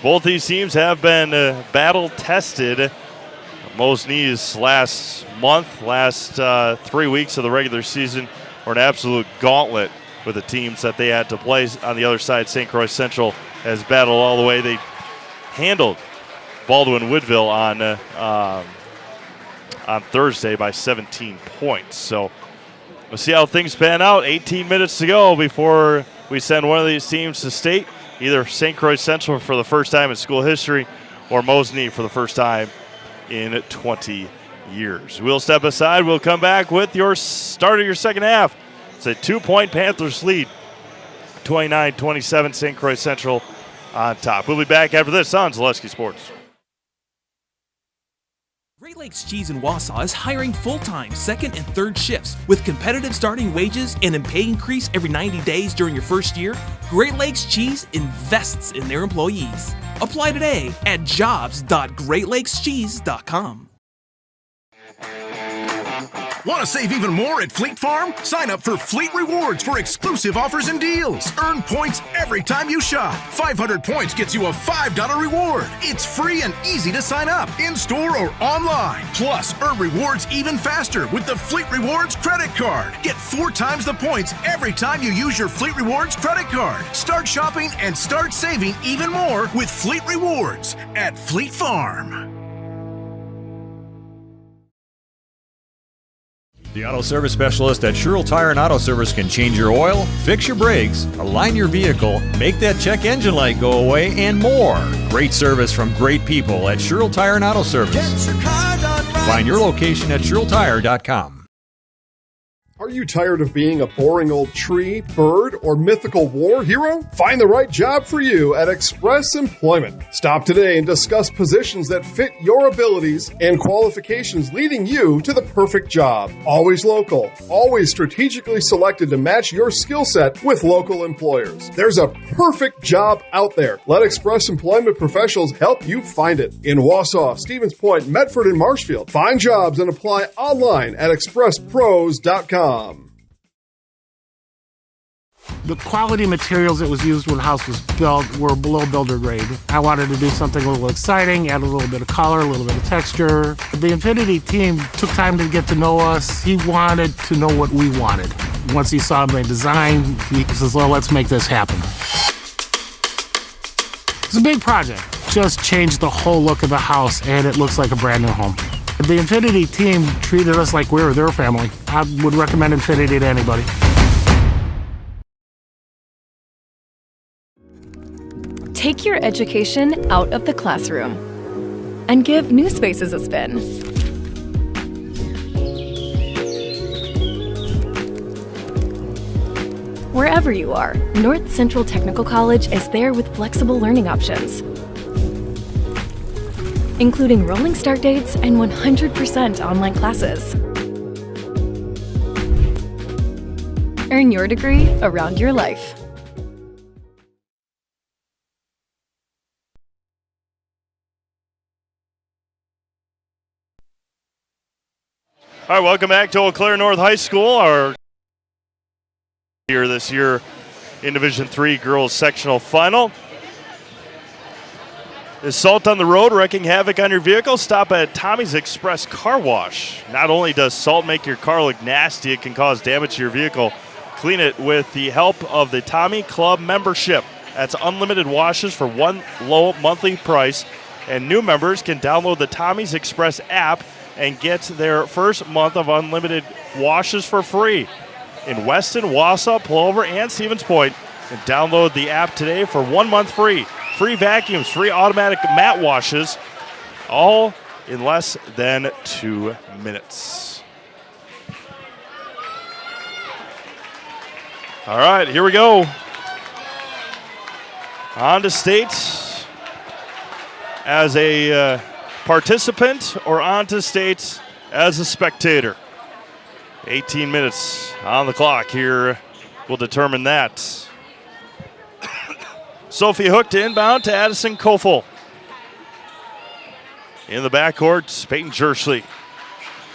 both these teams have been battle-tested. Mosinee's last 3 weeks of the regular season were an absolute gauntlet with the teams that they had to play. On the other side, St. Croix Central has battled all the way. They handled Baldwin Woodville on Thursday by 17 points. So we'll see how things pan out. 18 minutes to go before we send one of these teams to state, either St. Croix Central for the first time in school history or Mosinee for the first time in 20 years. We'll step aside. We'll come back with your start of your second half. It's a 2-point Panthers lead, 29-27, St. Croix Central on top. We'll be back after this on Zaleski Sports. Great Lakes Cheese in Wausau is hiring full-time second and third shifts with competitive starting wages and a pay increase every 90 days during your first year. Great Lakes Cheese invests in their employees. Apply today at jobs.greatlakescheese.com. Want to save even more at Fleet Farm? Sign up for Fleet Rewards for exclusive offers and deals. Earn points every time you shop. 500 points gets you a $5 reward. It's free and easy to sign up, in-store or online. Plus, earn rewards even faster with the Fleet Rewards credit card. Get 4 times the points every time you use your Fleet Rewards credit card. Start shopping and start saving even more with Fleet Rewards at Fleet Farm. The auto service specialist at Sherrill Tire and Auto Service can change your oil, fix your brakes, align your vehicle, make that check engine light go away, and more. Great service from great people at Sherrill Tire and Auto Service. Find your location at SherrillTire.com. Are you tired of being a boring old tree, bird, or mythical war hero? Find the right job for you at Express Employment. Stop today and discuss positions that fit your abilities and qualifications, leading you to the perfect job. Always local, always strategically selected to match your skill set with local employers. There's a perfect job out there. Let Express Employment professionals help you find it. In Wausau, Stevens Point, Medford, and Marshfield. Find jobs and apply online at expresspros.com. The quality materials that was used when the house was built were below builder grade. I wanted to do something a little exciting, add a little bit of color, a little bit of texture. The Infinity team took time to get to know us. He wanted to know what we wanted. Once he saw my design, he says, well, let's make this happen. It's a big project. Just changed the whole look of the house, and it looks like a brand new home. The Infinity team treated us like we were their family. I would recommend Infinity to anybody. Take your education out of the classroom and give new spaces a spin. Wherever you are, North Central Technical College is there with flexible learning options, including rolling start dates and 100% online classes. Earn your degree around your life. All right, welcome back to Eau Claire North High School. Our here this year in Division III girls sectional final. Is salt on the road wreaking havoc on your vehicle? Stop at Tommy's Express Car Wash. Not only does salt make your car look nasty, it can cause damage to your vehicle. Clean it with the help of the Tommy Club membership. That's unlimited washes for one low monthly price, and new members can download the Tommy's Express app and get their first month of unlimited washes for free in Weston, Wausau, Plover, and Stevens Point. And download the app today for 1 month free. Free vacuums, free automatic mat washes, all in less than 2 minutes. All right, here we go. On to state as a participant or on to state as a spectator. 18 minutes on the clock here will determine that. Sophie Hook to inbound to Addison Kofel. In the backcourt, Peyton Jerschley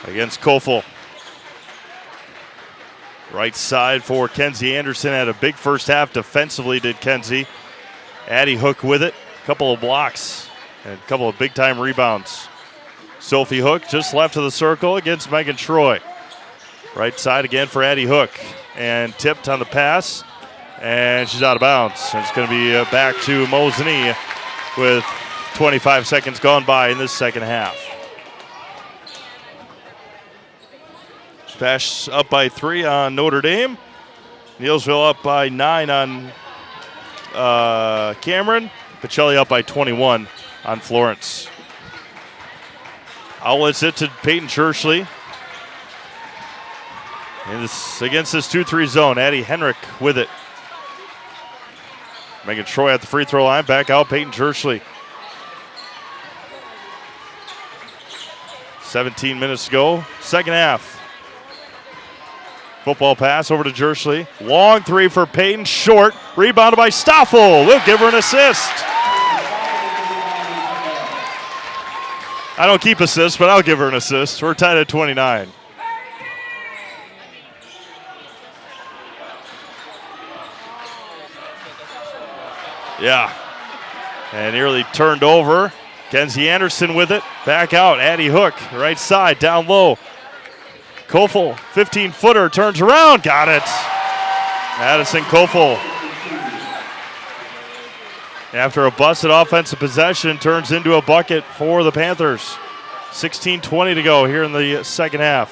against Kofel. Right side for Kenzie Anderson. Had a big first half defensively, did Kenzie. Addie Hook with it. A couple of blocks and a couple of big-time rebounds. Sophie Hook just left of the circle against Megan Troy. Right side again for Addie Hook. And tipped on the pass. And she's out of bounds. And it's going to be back to Mosinee with 25 seconds gone by in this second half. Spash up by 3 on Notre Dame. Neilsville up by 9 on Cameron. Pacelli up by 21 on Florence. Outlets it to Peyton Jerschley. Against this 2-3 zone, Addie Henrik with it. Megan Troy at the free throw line. Back out Peyton Jerschley. 17 minutes to go. Second half. Football pass over to Jerschley. Long three for Peyton. Short. Rebounded by Stoffel. We'll give her an assist. I don't keep assists, but I'll give her an assist. We're tied at 29. Yeah. And nearly turned over. Kenzie Anderson with it. Back out. Addie Hook. Right side. Down low. Kofel. 15-footer. Turns around. Got it. Addison Kofel. After a busted offensive possession, turns into a bucket for the Panthers. 16:20 to go here in the second half.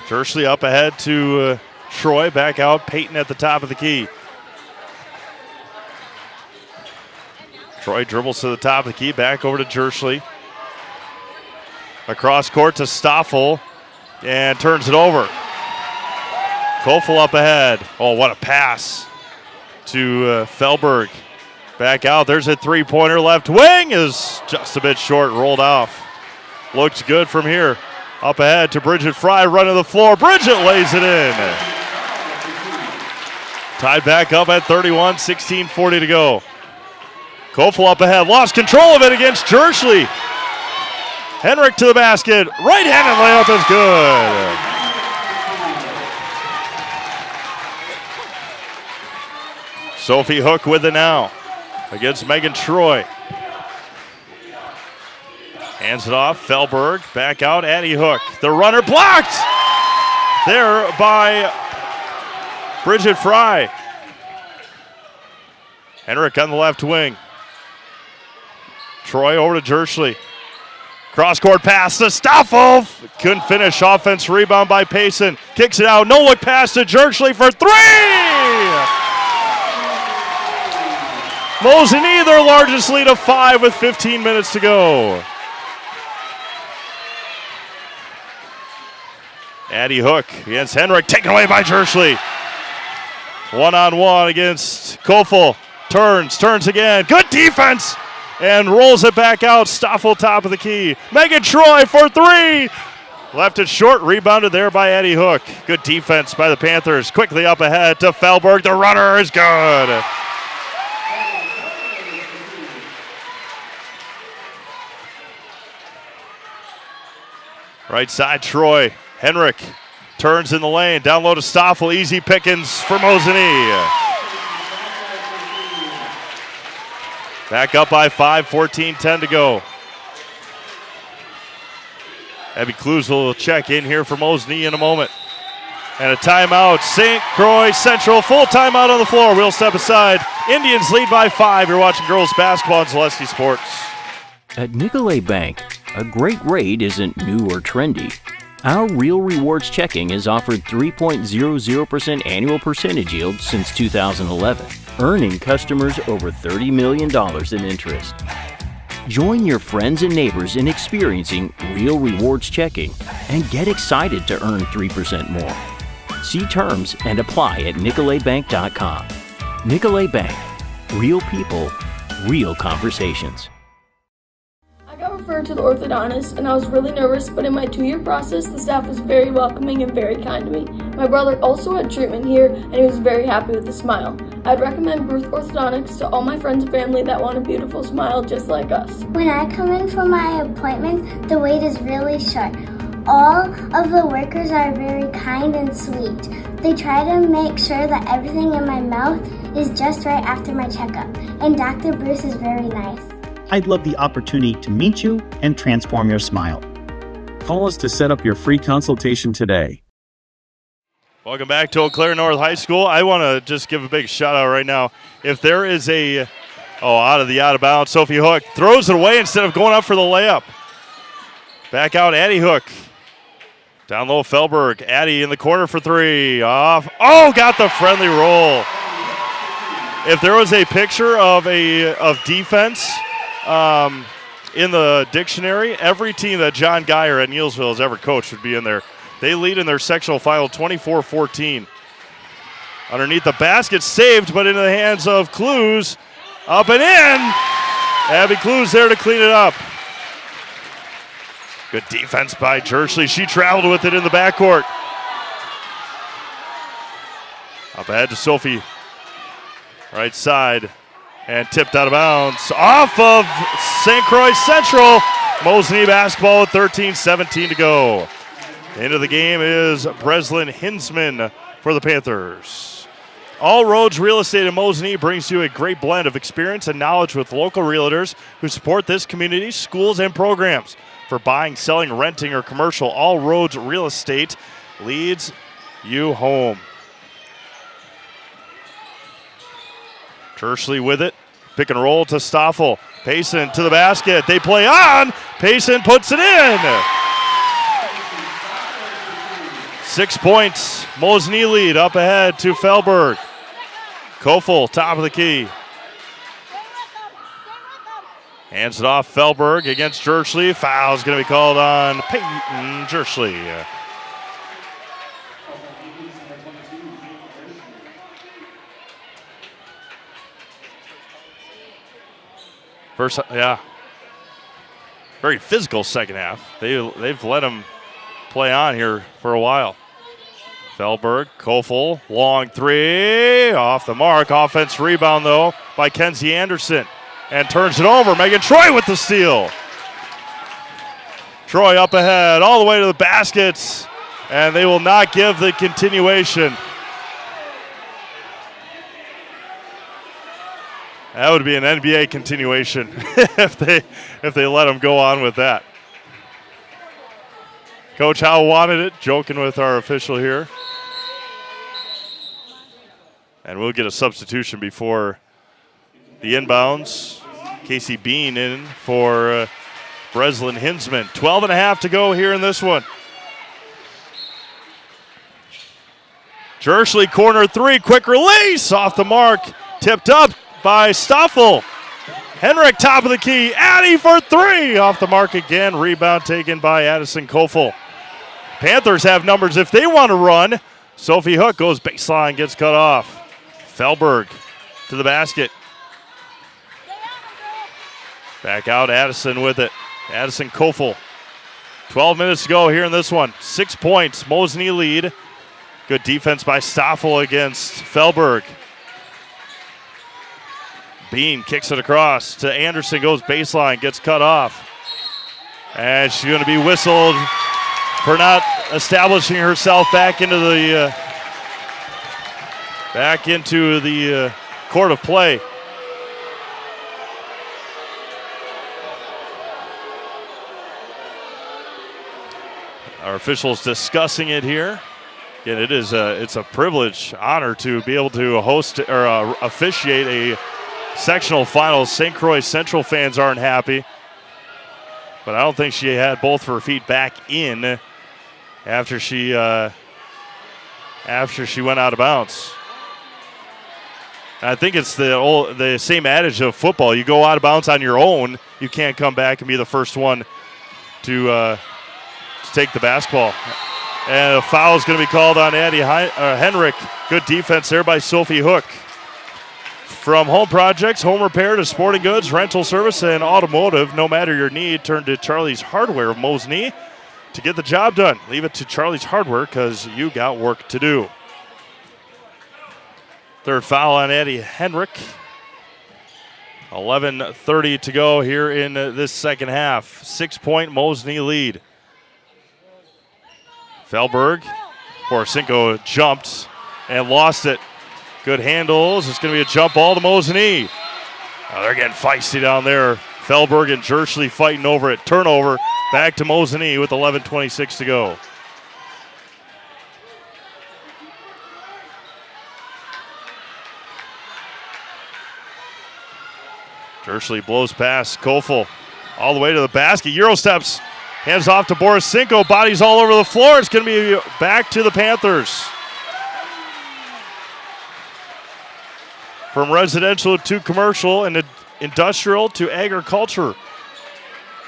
Jerschley up ahead to Troy. Back out. Peyton at the top of the key. Troy dribbles to the top of the key. Back over to Jerschley. Across court to Stoffel. And turns it over. Kofel up ahead. Oh, what a pass to Felberg. Back out. There's a three-pointer. Left wing is just a bit short. Rolled off. Looks good from here. Up ahead to Bridget Fry. Running the floor. Bridget lays it in. Tied back up at 31. 16:40 to go. Kofel up ahead. Lost control of it against Jerschley. Henrik to the basket. Right-handed layup is good. Sophie Hook with it now against Megan Troy. Hands it off. Felberg back out. Addie Hook. The runner blocked there by Bridget Fry. Henrik on the left wing. Troy over to Jerschley. Cross-court pass to Stoffel. Couldn't finish. Offense rebound by Payson. Kicks it out. No-look pass to Jerschley for three. Mosinee, their largest lead of 5 with 15 minutes to go. Addie Hook against Henrik, taken away by Jerschley. One-on-one against Kofel. Turns again. Good defense. And rolls it back out. Stoffel top of the key. Megan Troy for three. Left it short. Rebounded there by Addie Hook. Good defense by the Panthers. Quickly up ahead to Felberg. The runner is good. Right side, Troy. Henrik turns in the lane. Down low to Stoffel. Easy pickings for Mosinee. Back up by 5, 14-10 to go. Abby Clues will check in here for Mosinee in a moment. And a timeout. St. Croix Central, full timeout on the floor. We'll step aside. Indians lead by 5. You're watching girls basketball on Zaleski Sports. At Nicolet Bank, a great rate isn't new or trendy. Our Real Rewards checking has offered 3.00% annual percentage yield since 2011, earning customers over $30 million in interest. Join your friends and neighbors in experiencing Real Rewards checking and get excited to earn 3% more. See terms and apply at nicoletbank.com. Nicolet Bank. Real people, real conversations. I got referred to the orthodontist and I was really nervous, but in my 2-year process, the staff was very welcoming and very kind to me. My brother also had treatment here and he was very happy with the smile. I'd recommend Ruth Orthodontics to all my friends and family that want a beautiful smile just like us. When I come in for my appointment, the wait is really short. All of the workers are very kind and sweet. They try to make sure that everything in my mouth is just right after my checkup, and Dr. Bruce is very nice. I'd love the opportunity to meet you and transform your smile. Call us to set up your free consultation today. Welcome back to Eau Claire North High School. I want to just give a big shout out right now. If there is out of bounds, Sophie Hook throws it away instead of going up for the layup. Back out, Addie Hook. Down low, Felberg. Addie in the corner for three. Off. Oh, got the friendly roll. If there was a picture of defense in the dictionary, every team that John Geyer at Neilsville has ever coached would be in there. They lead in their sectional final 24-14. Underneath the basket, saved, but into the hands of Clues. Up and in. Abby Clues there to clean it up. Good defense by Jerschley. She traveled with it in the backcourt. Up ahead to Sophie. Right side. And tipped out of bounds. Off of St. Croix Central. Mosinee basketball with 13-17 to go. The end of the game is Breslin Hinsman for the Panthers. All Roads Real Estate in Mosinee brings you a great blend of experience and knowledge with local realtors who support this community, schools, and programs. For buying, selling, renting, or commercial, All Roads Real Estate leads you home. Jerschley with it. Pick and roll to Stoffel. Payson to the basket. They play on. Payson puts it in. 6 points. Mosinee lead up ahead to Felberg. Kofel, top of the key. Hands it off Felberg against Jerschley. Foul's going to be called on Peyton Jerschley. First, very physical second half. They've let him play on here for a while. Felberg, Kofel, long three, off the mark. Offense rebound, though, by Kenzie Anderson. And turns it over. Megan Troy with the steal. Troy up ahead, all the way to the baskets. And they will not give the continuation. That would be an NBA continuation if they let them go on with that. Coach Howe wanted it, joking with our official here. And we'll get a substitution before the inbounds. Casey Bean in for Breslin Hinsman. 12.5 to go here in this one. Jerschley corner three, quick release off the mark. Tipped up by Stoffel. Henrik top of the key. Addie for three. Off the mark again. Rebound taken by Addison Kofel. Panthers have numbers if they want to run. Sophie Hook goes baseline, gets cut off. Felberg to the basket. Back out, Addison with it. Addison Kofel. 12 minutes to go here in this one. 6 points, Mosinee lead. Good defense by Stoffel against Felberg. Bean kicks it across to Anderson, goes baseline, gets cut off. And she's going to be whistled for not establishing herself back into the court of play. Our officials discussing it here. Again, it's a privilege, honor to be able to host or officiate a sectional finals. St. Croix Central fans aren't happy, but I don't think she had both her feet back in after she went out of bounds. I think it's the same adage of football. You go out of bounds on your own, you can't come back and be the first one to take the basketball. And a foul is going to be called on Addie Henrik. Good defense there by Sophie Hook. From home projects, home repair to sporting goods, rental service, and automotive, no matter your need, turn to Charlie's Hardware of Mosinee to get the job done. Leave it to Charlie's Hardware because you got work to do. Third foul on Addie Henrik. 11:30 to go here in this second half. 6-point Mosinee lead. Felberg, Borisenko jumped and lost it. Good handles. It's going to be a jump ball to Mosinee. Oh, they're getting feisty down there. Felberg and Jerschley fighting over it. Turnover back to Mosinee with 11:26 to go. Jerschley blows past Kofel all the way to the basket. Euro steps. Hands off to Borisenko. Bodies all over the floor. It's going to be back to the Panthers. From residential to commercial and industrial to agriculture,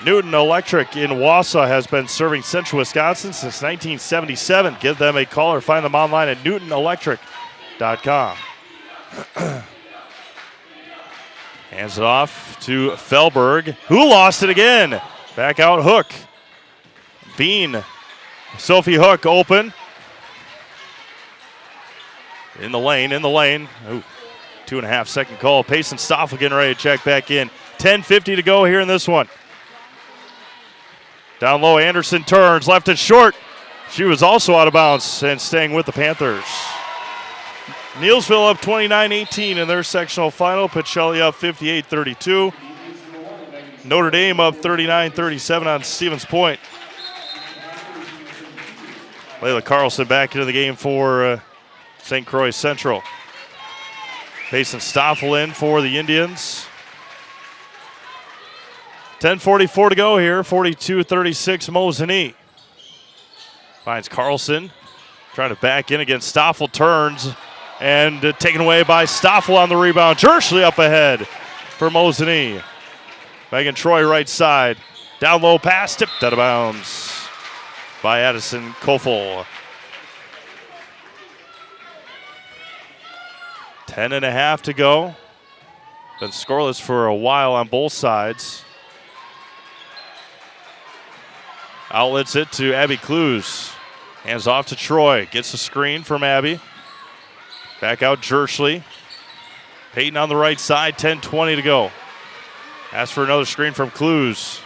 Newton Electric in Wausau has been serving central Wisconsin since 1977. Give them a call or find them online at newtonelectric.com. Hands it off to Felberg, who lost it again. Back out Hook. Bean. Sophie Hook open. In the lane. Ooh. 2.5 second call. Payson Stoffel getting ready to check back in. 10:50 to go here in this one. Down low, Anderson turns, left it short. She was also out of bounds and staying with the Panthers. Neelsville up 29-18 in their sectional final. Pacelli up 58-32. Notre Dame up 39-37 on Stevens Point. Layla Carlson back into the game for St. Croix Central. Payson Stoffel in for the Indians. 10:44 to go here. 42-36 Mosinee. Finds Carlson. Trying to back in against Stoffel. Turns and taken away by Stoffel on the rebound. Jerschley up ahead for Mosinee. Megan Troy right side. Down low pass. Tipped out of bounds by Addison Kofel. 10.5 to go. Been scoreless for a while on both sides. Outlets it to Abby Clues. Hands off to Troy. Gets a screen from Abby. Back out Jerschley. Peyton on the right side. 10:20 to go. Asks for another screen from Clues.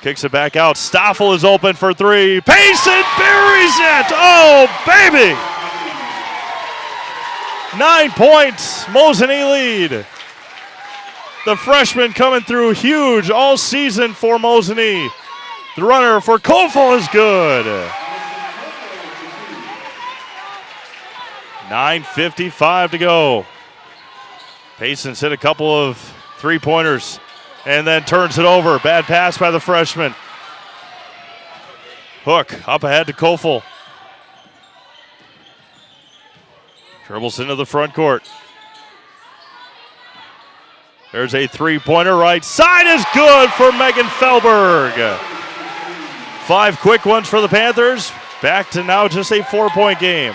Kicks it back out. Stoffel is open for three. Payson buries it. Oh, baby. 9 points. Mosinee lead. The freshman coming through huge all season for Mosinee. The runner for Kofel is good. 9:55 to go. Payson's hit a couple of three-pointers and then turns it over. Bad pass by the freshman. Hook up ahead to Kofel. Dribbles into the front court. There's a three-pointer right side is good for Megan Felberg. 5 quick ones for the Panthers. Back to now just a 4-point game.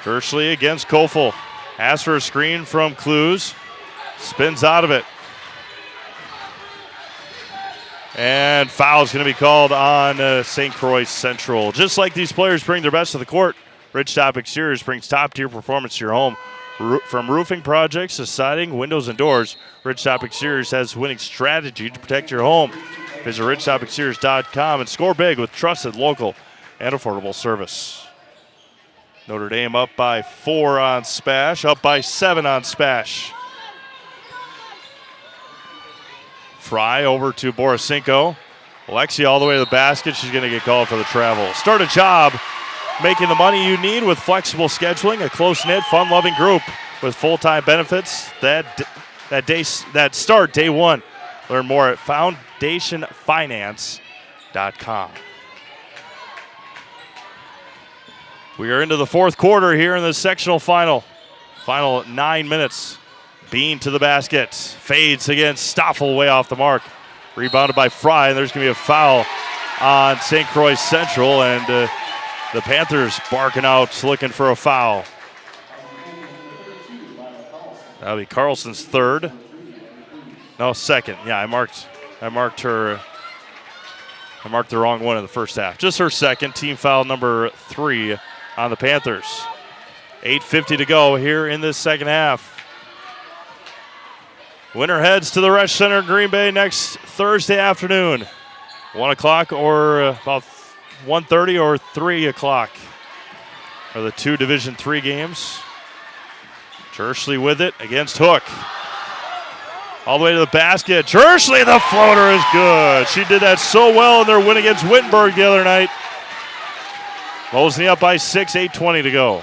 Kersley against Kofel. Asks for a screen from Clues. Spins out of it. And foul is going to be called on St. Croix Central. Just like these players bring their best to the court, Ridgetop Exteriors brings top-tier performance to your home. From roofing projects to siding, windows, and doors, Ridgetop Exteriors has a winning strategy to protect your home. Visit ridgetopexteriors.com and score big with trusted, local, and affordable service. Notre Dame up by 4 on Spash, up by 7 on Spash. Fry over to Borisenko. Alexia all the way to the basket. She's going to get called for the travel. Start a job making the money you need with flexible scheduling, a close-knit, fun-loving group with full-time benefits that start day one. Learn more at foundationfinance.com. We are into the fourth quarter here in the sectional final. Final 9 minutes. Bean to the basket. Fades against Stoffel way off the mark. Rebounded by Fry, and there's going to be a foul on St. Croix Central, and the Panthers barking out looking for a foul. That'll be Carlson's third. No, second. Yeah, I marked the wrong one in the first half. Just her second. Team foul number 3 on the Panthers. 8:50 to go here in this second half. Winner heads to the Resch Center in Green Bay next Thursday afternoon. 1 o'clock or about 1:30 or 3 o'clock are the 2 Division III games. Jersley with it against Hook. All the way to the basket. Jersley, the floater is good. She did that so well in their win against Wittenberg the other night. Mosinee up by 6, 8:20 to go.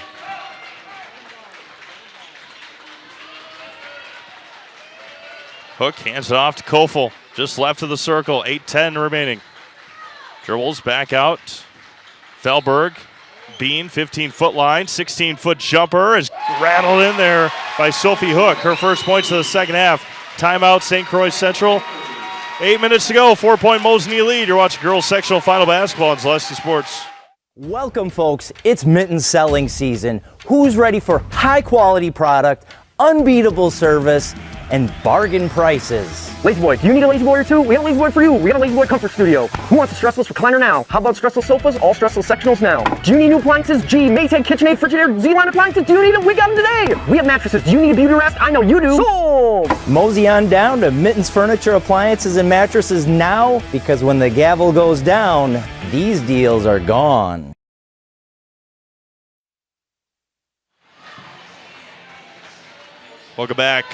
Hook hands it off to Kofel. Just left of the circle. 8:10 remaining. Dribbles back out. Felberg. Bean, 15-foot line. 16-foot jumper is rattled in there by Sophie Hook. Her first points of the second half. Timeout, St. Croix Central. 8 minutes to go. 4-point Mosinee lead. You're watching girls sectional final basketball on Zaleski Sports. Welcome, folks. It's mitten selling season. Who's ready for high-quality product, unbeatable service, and bargain prices? Lazy Boy, do you need a Lazy Boy or two? We got a Lazy Boy for you. We got a Lazy Boy Comfort Studio. Who wants a stressless recliner now? How about stressless sofas? All stressless sectionals now. Do you need new appliances? Gee, Maytag, KitchenAid, Frigidaire, Z-Line appliances. Do you need them? We got them today. We have mattresses. Do you need a beauty rest? I know you do. Sold! Mosey on down to Mittens Furniture, Appliances, and Mattresses now, because when the gavel goes down, these deals are gone. Welcome back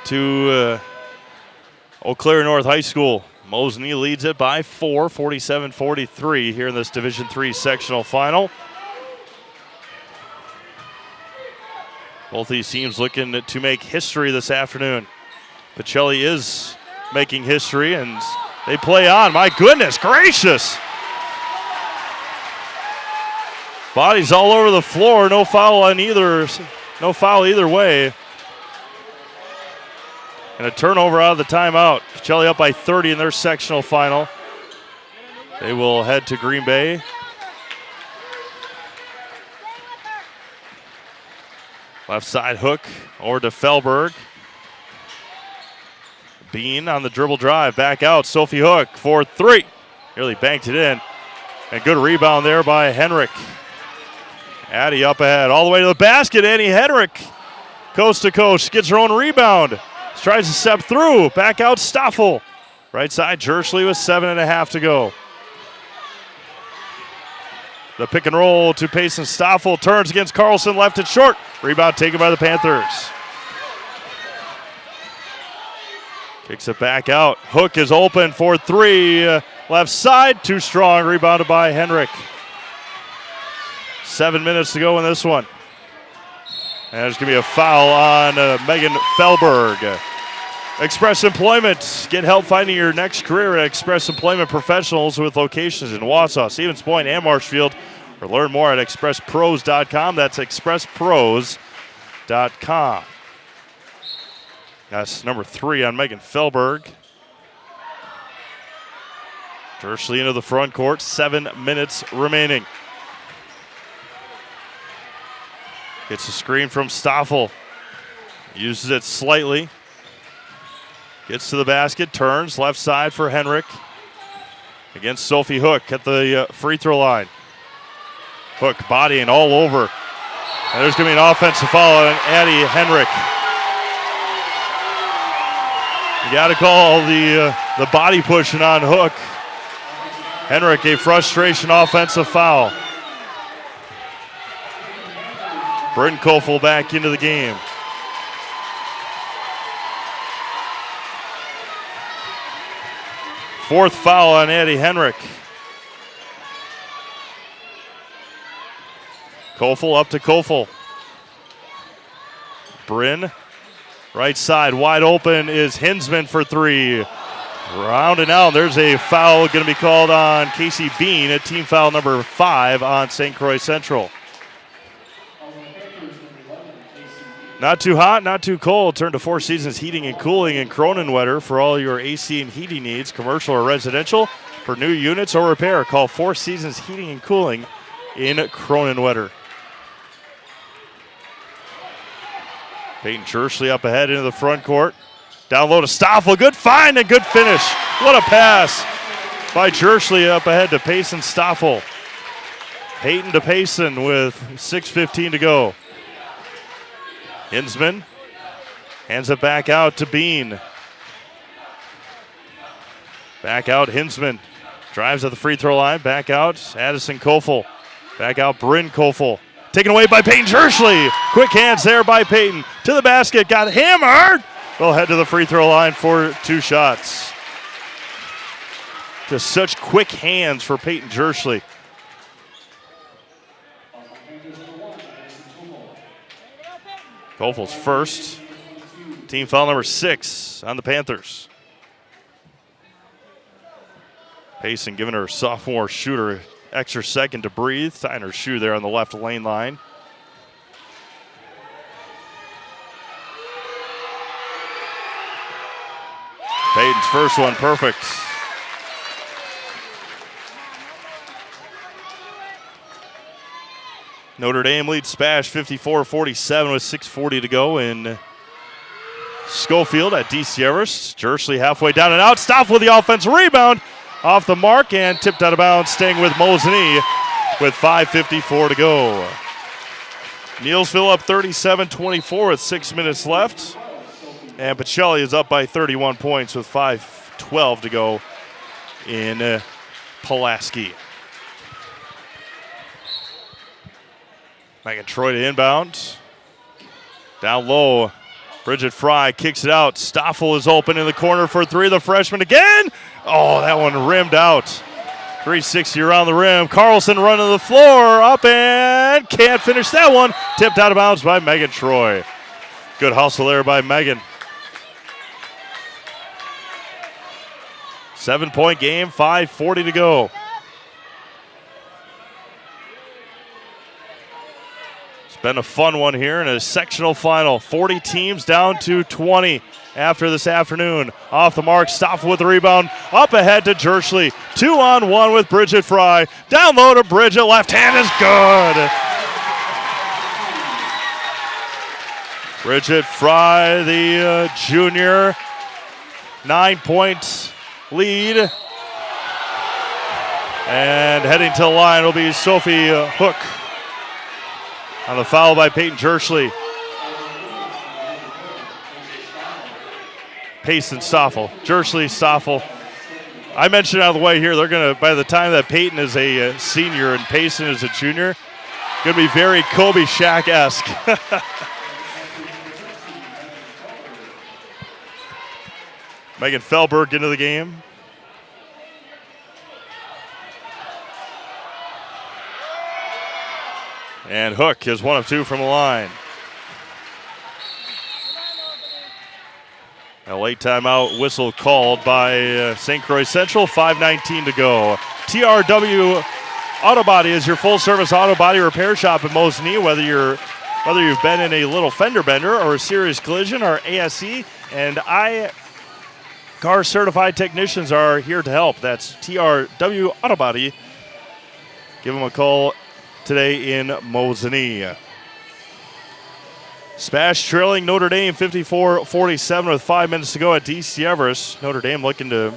to Eau Claire North High School. Mosinee leads it by 4, 47-43 here in this Division III sectional final. Both these teams looking to make history this afternoon. Pacelli is making history, and they play on. My goodness gracious. Bodies all over the floor. No foul either way. And a turnover out of the timeout. Pacelli up by 30 in their sectional final. They will head to Green Bay. Left side Hook over to Felberg. Bean on the dribble drive. Back out. Sophie Hook for 3. Nearly banked it in. And good rebound there by Henrik. Addie up ahead. All the way to the basket. Annie Henrik. Coast to coast. Gets her own rebound. Tries to step through. Back out Stoffel. Right side, Jersley with 7.5 to go. The pick and roll to Payson Stoffel. Turns against Carlson. Left it short. Rebound taken by the Panthers. Kicks it back out. Hook is open for 3. Left side. Too strong. Rebounded by Henrik. 7 minutes to go in this one. And there's going to be a foul on Megan Felberg. Express Employment. Get help finding your next career at Express Employment Professionals with locations in Wausau, Stevens Point, and Marshfield. Or learn more at expresspros.com. That's expresspros.com. That's number 3 on Megan Felberg. Dersley into the front court, 7 minutes remaining. Gets a screen from Stoffel. Uses it slightly. Gets to the basket, turns, left side for Henrik. Against Sophie Hook at the free throw line. Hook bodying all over. And there's going to be an offensive foul on Addie Henrik. You got to call the body pushing on Hook. Henrik, a frustration offensive foul. Bryn Kofel back into the game. Fourth foul on Addie Henrik. Kofel up to Kofel. Bryn, right side, wide open is Hinsman for 3. Round and out, there's a foul going to be called on Casey Bean, a team foul number 5 on St. Croix Central. Not too hot, not too cold. Turn to Four Seasons Heating and Cooling in Cronenwetter for all your AC and heating needs, commercial or residential. For new units or repair, call Four Seasons Heating and Cooling in Cronenwetter. Peyton Churchley up ahead into the front court. Down low to Stoffel. Good find and good finish. What a pass by Churchley up ahead to Payson Stoffel. Peyton to Payson with 6:15 to go. Hinsman hands it back out to Bean. Back out Hinsman. Drives at the free throw line. Back out Addison Kofel. Back out Bryn Kofel. Taken away by Peyton Churchley. Quick hands there by Peyton. To the basket. Got hammered. They'll head to the free throw line for 2 shots. Just such quick hands for Peyton Churchley. Kofel's first. Team foul number 6 on the Panthers. Payson giving her sophomore shooter extra second to breathe. Tying her shoe there on the left lane line. Payton's first one perfect. Notre Dame leads Spash 54-47 with 6:40 to go in Schofield at DC Everest. Churchley halfway down and out. Stopped with the offensive rebound. Off the mark and tipped out of bounds, staying with Mosinee with 5:54 to go. Neelsville up 37-24 with 6 minutes left. And Pacelli is up by 31 points with 5:12 to go in Pulaski. Megan Troy to inbound. Down low, Bridget Fry kicks it out. Stoffel is open in the corner for 3. The freshman again. Oh, that one rimmed out. 360 around the rim. Carlson running the floor. Up and can't finish that one. Tipped out of bounds by Megan Troy. Good hustle there by Megan. 7-point game, 5:40 to go. It's been a fun one here in a sectional final. 40 teams down to 20 after this afternoon. Off the mark, Stoffel with the rebound. Up ahead to Churchley. 2-on-1 with Bridget Fry. Down low to Bridget. Left hand is good. Bridget Fry, the junior. 9-point lead. And heading to the line will be Sophie Hook. On the foul by Peyton Churchley. Payson Stoffel. Churchley, Stoffel. I mentioned out of the way here, they're going to, by the time that Peyton is a senior and Payson is a junior, going to be very Kobe Shaq-esque. Megan Felberg into the game. And Hook is 1 of 2 from the line. A late timeout whistle called by St. Croix Central. 5:19 to go. TRW Auto Body is your full-service auto body repair shop in Mosinee. Whether you're Whether you've been in a little fender bender or a serious collision, our ASE and car certified technicians are here to help. That's TRW Auto Body. Give them a call today in Mosinee. Spash trailing Notre Dame 54-47 with 5 minutes to go at DC Everest. Notre Dame looking to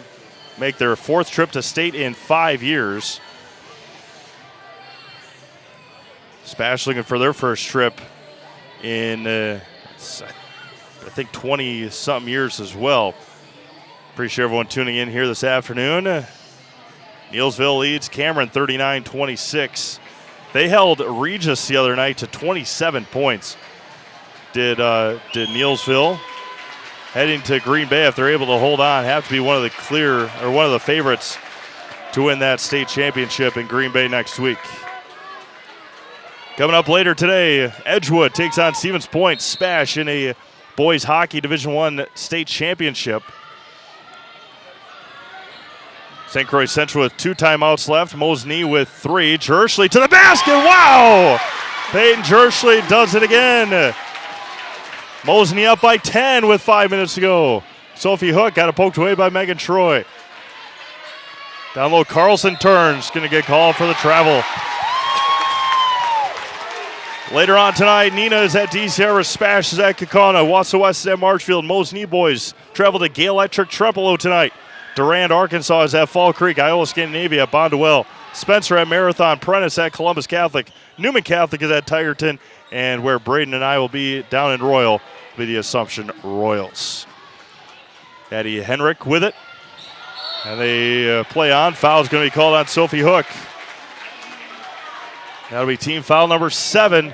make their 4th trip to state in 5 years. Spash looking for their first trip in, I think, 20-something years as well. Appreciate everyone tuning in here this afternoon. Neillsville leads Cameron 39-26. They held Regis the other night to 27 points. Did Neillsville. Heading to Green Bay, if they're able to hold on, have to be one of the favorites to win that state championship in Green Bay next week. Coming up later today, Edgewood takes on Stevens Point. Spash in a boys hockey Division I state championship. St. Croix Central with 2 timeouts left. Mosinee with 3. Jerschley to the basket. Wow! Peyton Jerschley does it again. Mosinee up by 10 with 5 minutes to go. Sophie Hook got it poked away by Megan Troy. Down low, Carlson turns. Going to get called for the travel. Later on tonight, Nina is at DC Everest. Spash is at Kaukauna. Wausau West is at Marshfield. Mosinee boys travel to Gale Electric Trepolo tonight. Durand, Arkansas is at Fall Creek. Iowa Scandinavia at Bondwell. Spencer at Marathon. Prentice at Columbus Catholic. Newman Catholic is at Tigerton. And where Braden and I will be down in Royal will be the Assumption Royals. Addie Henrik with it. And they play on. Foul's going to be called on Sophie Hook. That'll be team foul number 7.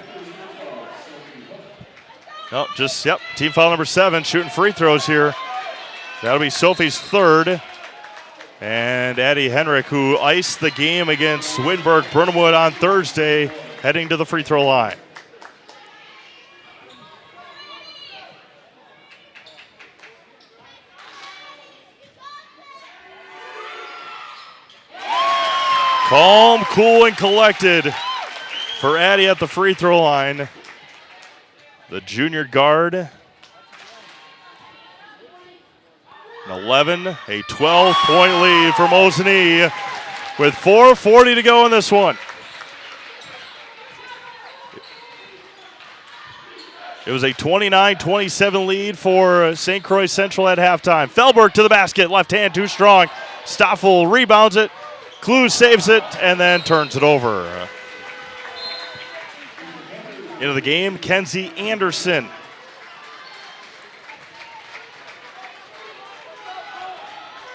No, team foul number 7. Shooting free throws here. That'll be Sophie's 3rd. And Addie Henrik, who iced the game against Wittenberg Brunwood on Thursday, heading to the free throw line. Calm, cool, and collected for Addie at the free throw line. The junior guard. An 11, a 12-point lead for Mosinee with 4:40 to go in this one. It was a 29-27 lead for St. Croix Central at halftime. Felberg to the basket, left hand too strong. Stoffel rebounds it. Clues saves it and then turns it over. Into the game, Kenzie Anderson.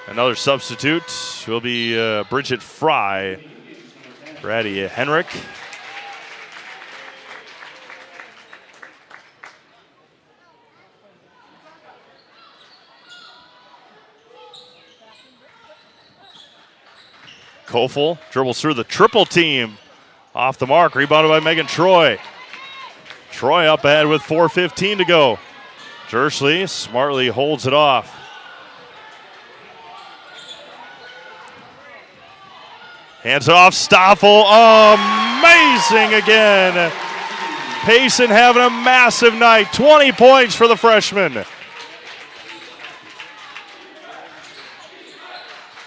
Another substitute will be Bridget Fry. Brady Henrik. Kofel dribbles through the triple team. Off the mark, rebounded by Megan Troy. Troy up ahead with 4:15 to go. Jerschley smartly holds it off. Hands it off, Stoffel. Amazing again. Payson having a massive night. 20 points for the freshman.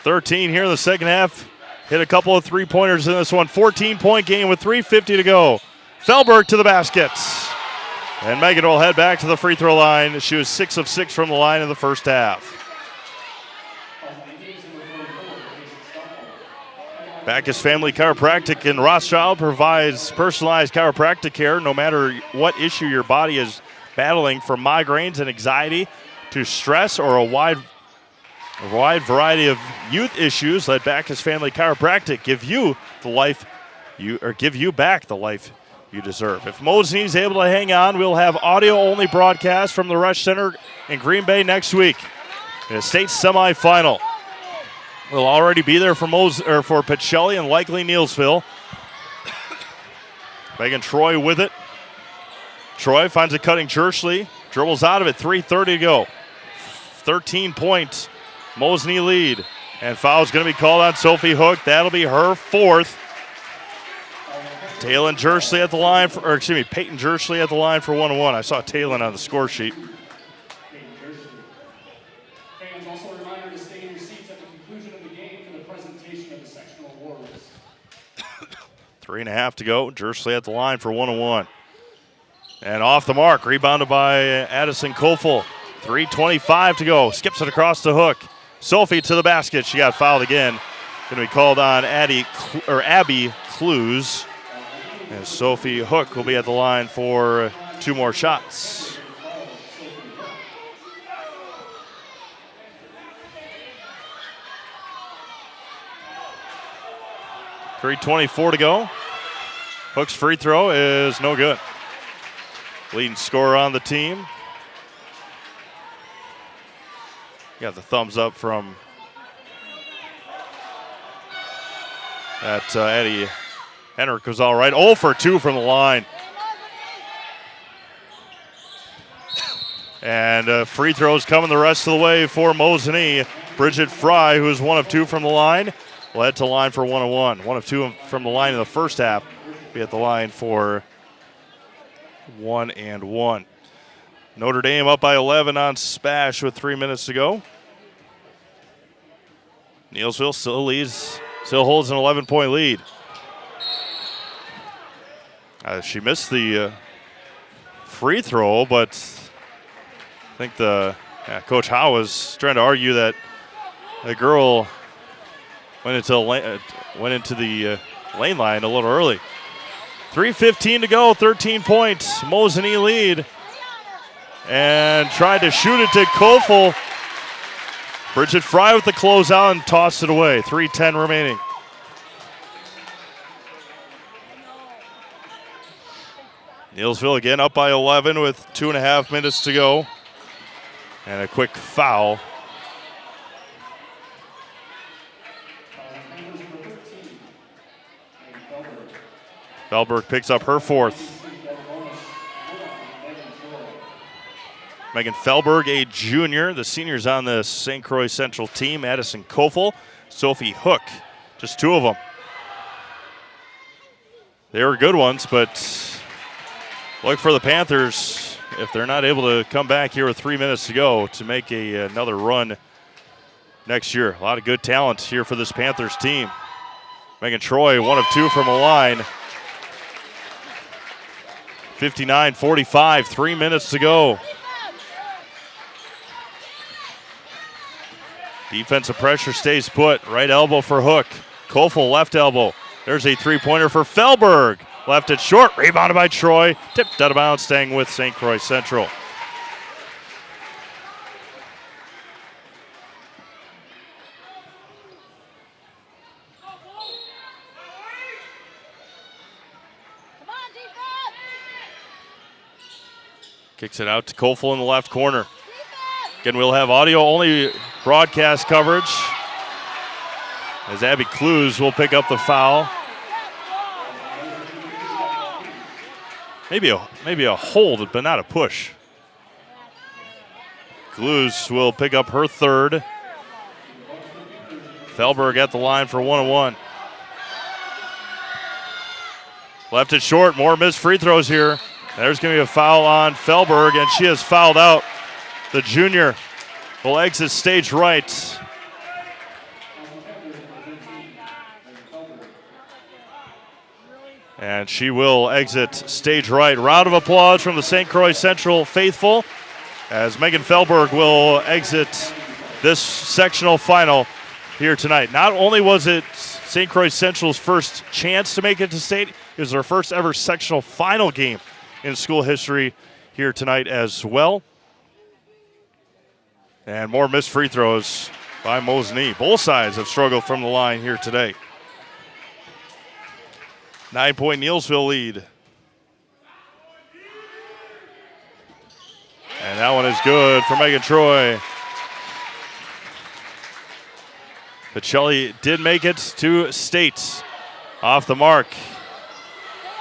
13 here in the second half. Hit a couple of three-pointers in this one. 14-point game with 3:50 to go. Felberg to the basket. And Megan will head back to the free throw line. She was 6 of 6 from the line in the first half. Backus Family Chiropractic in Rothschild provides personalized chiropractic care no matter what issue your body is battling, from migraines and anxiety to stress or a wide variety of youth issues. Let Backus Family Chiropractic give you back the life you deserve. If Mosinee is able to hang on, we'll have audio-only broadcast from the Rush Center in Green Bay next week in a state semifinal. We'll already be there for Pacelli and likely Neillsville. Megan Troy with it. Troy finds a cutting Jerschley. Dribbles out of it. 3:30 to go. 13 points. Mosinee lead. And foul's going to be called on Sophie Hook. That'll be her 4th. Peyton Jersley at the line for 1-1. I saw Talon on the score sheet. Fans, also a reminder to stay in your seats at the conclusion of the game for the presentation of the sectional awards. 3.5 to go. Jersley at the line for 1-1. And off the mark, rebounded by Addison Kofel. 3:25 to go. Skips it across the hook. Sophie to the basket. She got fouled again. Going to be called on Abby Clues. And Sophie Hook will be at the line for 2 more shots. .324 to go. Hook's free throw is no good. Leading scorer on the team. Got the thumbs up from that Eddie Henrik was all right. 0 for 2 from the line. And free throws coming the rest of the way for Mosinee. Bridget Fry, who is 1 of 2 from the line, led to line for 1-1. 1 of 2 from the line in the first half. Be at the line for 1-1. Notre Dame up by 11 on Spash with 3 minutes to go. Neilsville still holds an 11-point lead. She missed the free throw, but I think Coach Howe was trying to argue that the girl went into the lane line a little early. 3:15 to go, 13 points. Mosinee lead. And tried to shoot it to Kofel. Bridget Fry with the closeout and tossed it away. 3:10 remaining. Neilsville again up by 11 with 2.5 minutes to go. And a quick foul. Felberg picks up her 4th. Megan Felberg, a junior. The seniors on the St. Croix Central team. Addison Kofel, Sophie Hook. Just 2 of them. They were good ones, but look for the Panthers, if they're not able to come back here with 3 minutes to go, to make another run next year. A lot of good talent here for this Panthers team. Megan Troy, 1 of 2 from the line. 59-45, 3 minutes to go. Defensive pressure stays put. Right elbow for Hook. Kofel, left elbow. There's a 3-pointer for Felberg. Left it short. Rebounded by Troy. Tipped out of bounds, staying with St. Croix Central. Kicks it out to Kofel in the left corner. Again, we'll have audio-only broadcast coverage as Abby Clues will pick up the foul. Maybe a hold, but not a push. Clues will pick up her 3rd. Felberg at the line for 1-1. Left it short. More missed free throws here. There's going to be a foul on Felberg, and she has fouled out. The junior will exit stage right. And she will exit stage right. Round of applause from the St. Croix Central faithful as Megan Felberg will exit this sectional final here tonight. Not only was it St. Croix Central's first chance to make it to state, it was their first ever sectional final game in school history here tonight as well. And more missed free throws by Mosinee. Both sides have struggled from the line here today. 9-point Neilsville lead. And that one is good for Megan Troy. Pacelli did make it to state. Off the mark.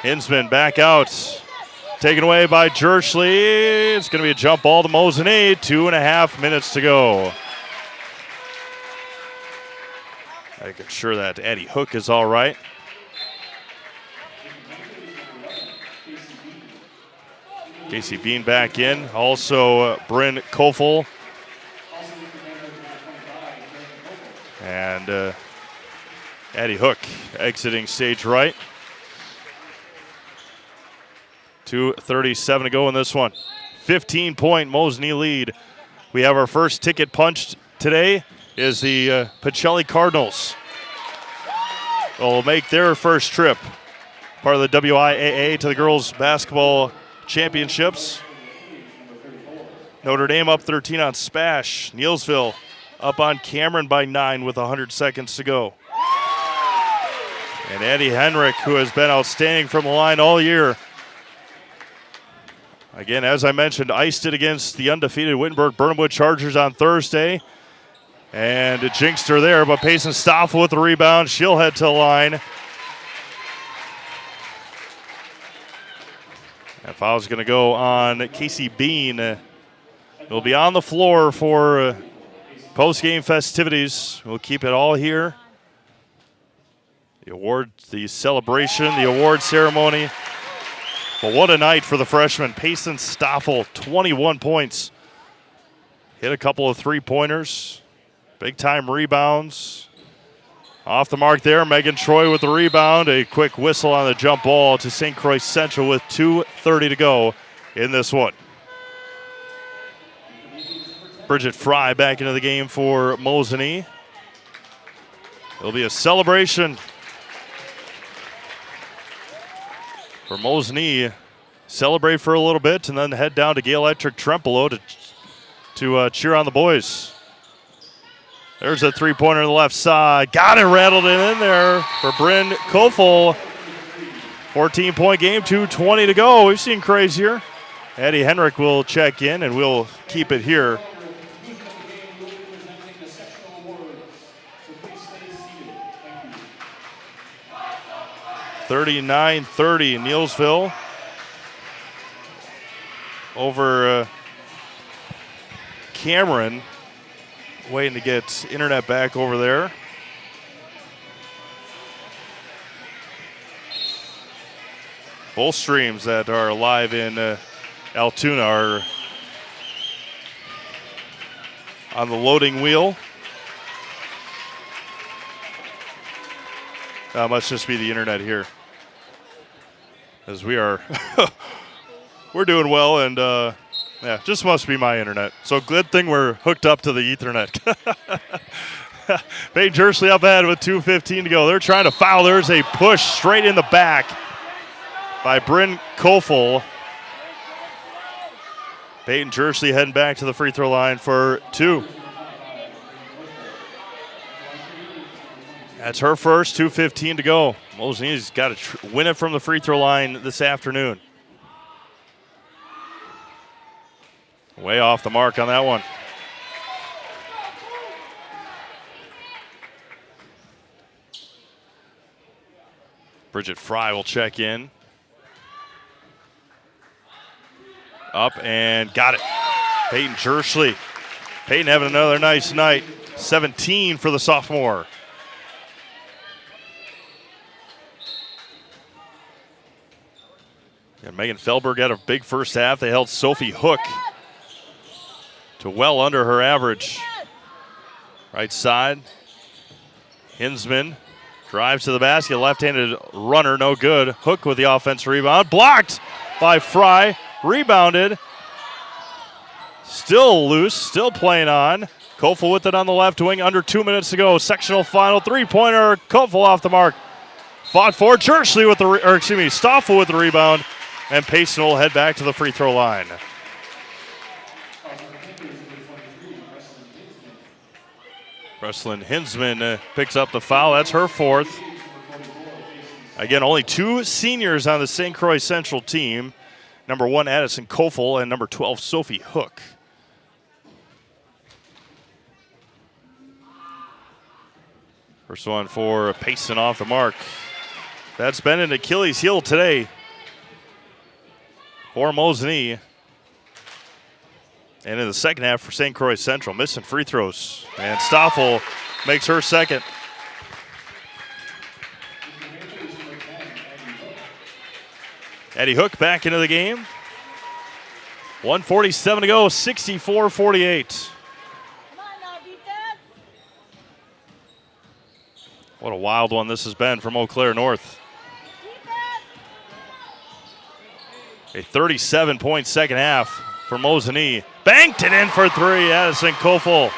Hinsman back out. Taken away by Jersley. It's going to be a jump ball to Mosinee. 2.5 minutes to go. Making sure that Eddie Hook is all right. Casey Bean back in. Also, Bryn Kofel. And Addie Hook exiting stage right. 2:37 to go in this one. 15-point Mosinee lead. We have our first ticket punched today is the Pacelli Cardinals. They'll make their first trip, part of the WIAA, to the girls basketball championships. Notre Dame up 13 on Spash. Neilsville up on Cameron by 9 with 100 seconds to go. And Addie Henrik, who has been outstanding from the line all year. Again, as I mentioned, iced it against the undefeated Wittenberg-Burnhamwood Chargers on Thursday. And it jinxed her there, but Payson Stoffel with the rebound. She'll head to the line. And foul's going to go on Casey Bean. He'll be on the floor for post-game festivities. We'll keep it all here. The award, the celebration, the award ceremony. But what a night for the freshman. Payson Stoffel, 21 points. Hit a couple of three-pointers. Big-time rebounds. Off the mark there, Megan Troy with the rebound. A quick whistle on the jump ball to St. Croix Central with 2:30 to go in this one. Bridget Fry back into the game for Mosinee. It'll be a celebration for Mosinee. Celebrate for a little bit and then head down to Gale Electric Trempealeau to cheer on the boys. There's a three-pointer on the left side. Got it, rattled it in there for Bryn Kofel. 14-point game, 2:20 to go. We've seen crazier. Addie Henrik will check in, and we'll keep it here. (39-30) Neilsville over Cameron. Waiting to get internet back over there. Both streams that are live in Altoona are on the loading wheel. Must just be the internet here, as we are we're doing well, and yeah, just must be my internet. So good thing we're hooked up to the Ethernet. Peyton Jersley up ahead with 2:15 to go. They're trying to foul. There's a push straight in the back by Bryn Kofel. Peyton Jersley heading back to the free throw line for two. That's her first, 2:15 to go. Mosinee's got to win it from the free throw line this afternoon. Way off the mark on that one. Bridget Fry will check in. Up and got it. Peyton Jersley. Peyton having another nice night. 17 for the sophomore. And Megan Felberg had a big first half. They held Sophie Hook to well under her average. Right side. Hinsman drives to the basket. Left-handed runner, no good. Hook with the offensive rebound. Blocked by Fry. Rebounded. Still loose, still playing on. Kofel with it on the left wing. Under 2 minutes to go. Sectional final three-pointer. Kofel off the mark. Fought for Jersley with the, Stoffel with the rebound. And Payson will head back to the free throw line. Breslin Hinsman picks up the foul. That's her fourth. Again, only two seniors on the St. Croix Central team. Number 1, Addison Kofel, and number 12, Sophie Hook. First one for Payson off the mark. That's been an Achilles heel today for Mosinee. And in the second half for St. Croix Central, missing free throws. And Stoffel makes her second. Addie Hook back into the game. 1:47 to go, 64-48. What a wild one this has been from Eau Claire North. A 37-point second half for Mosinee. Banked it in for three, Addison Kofel.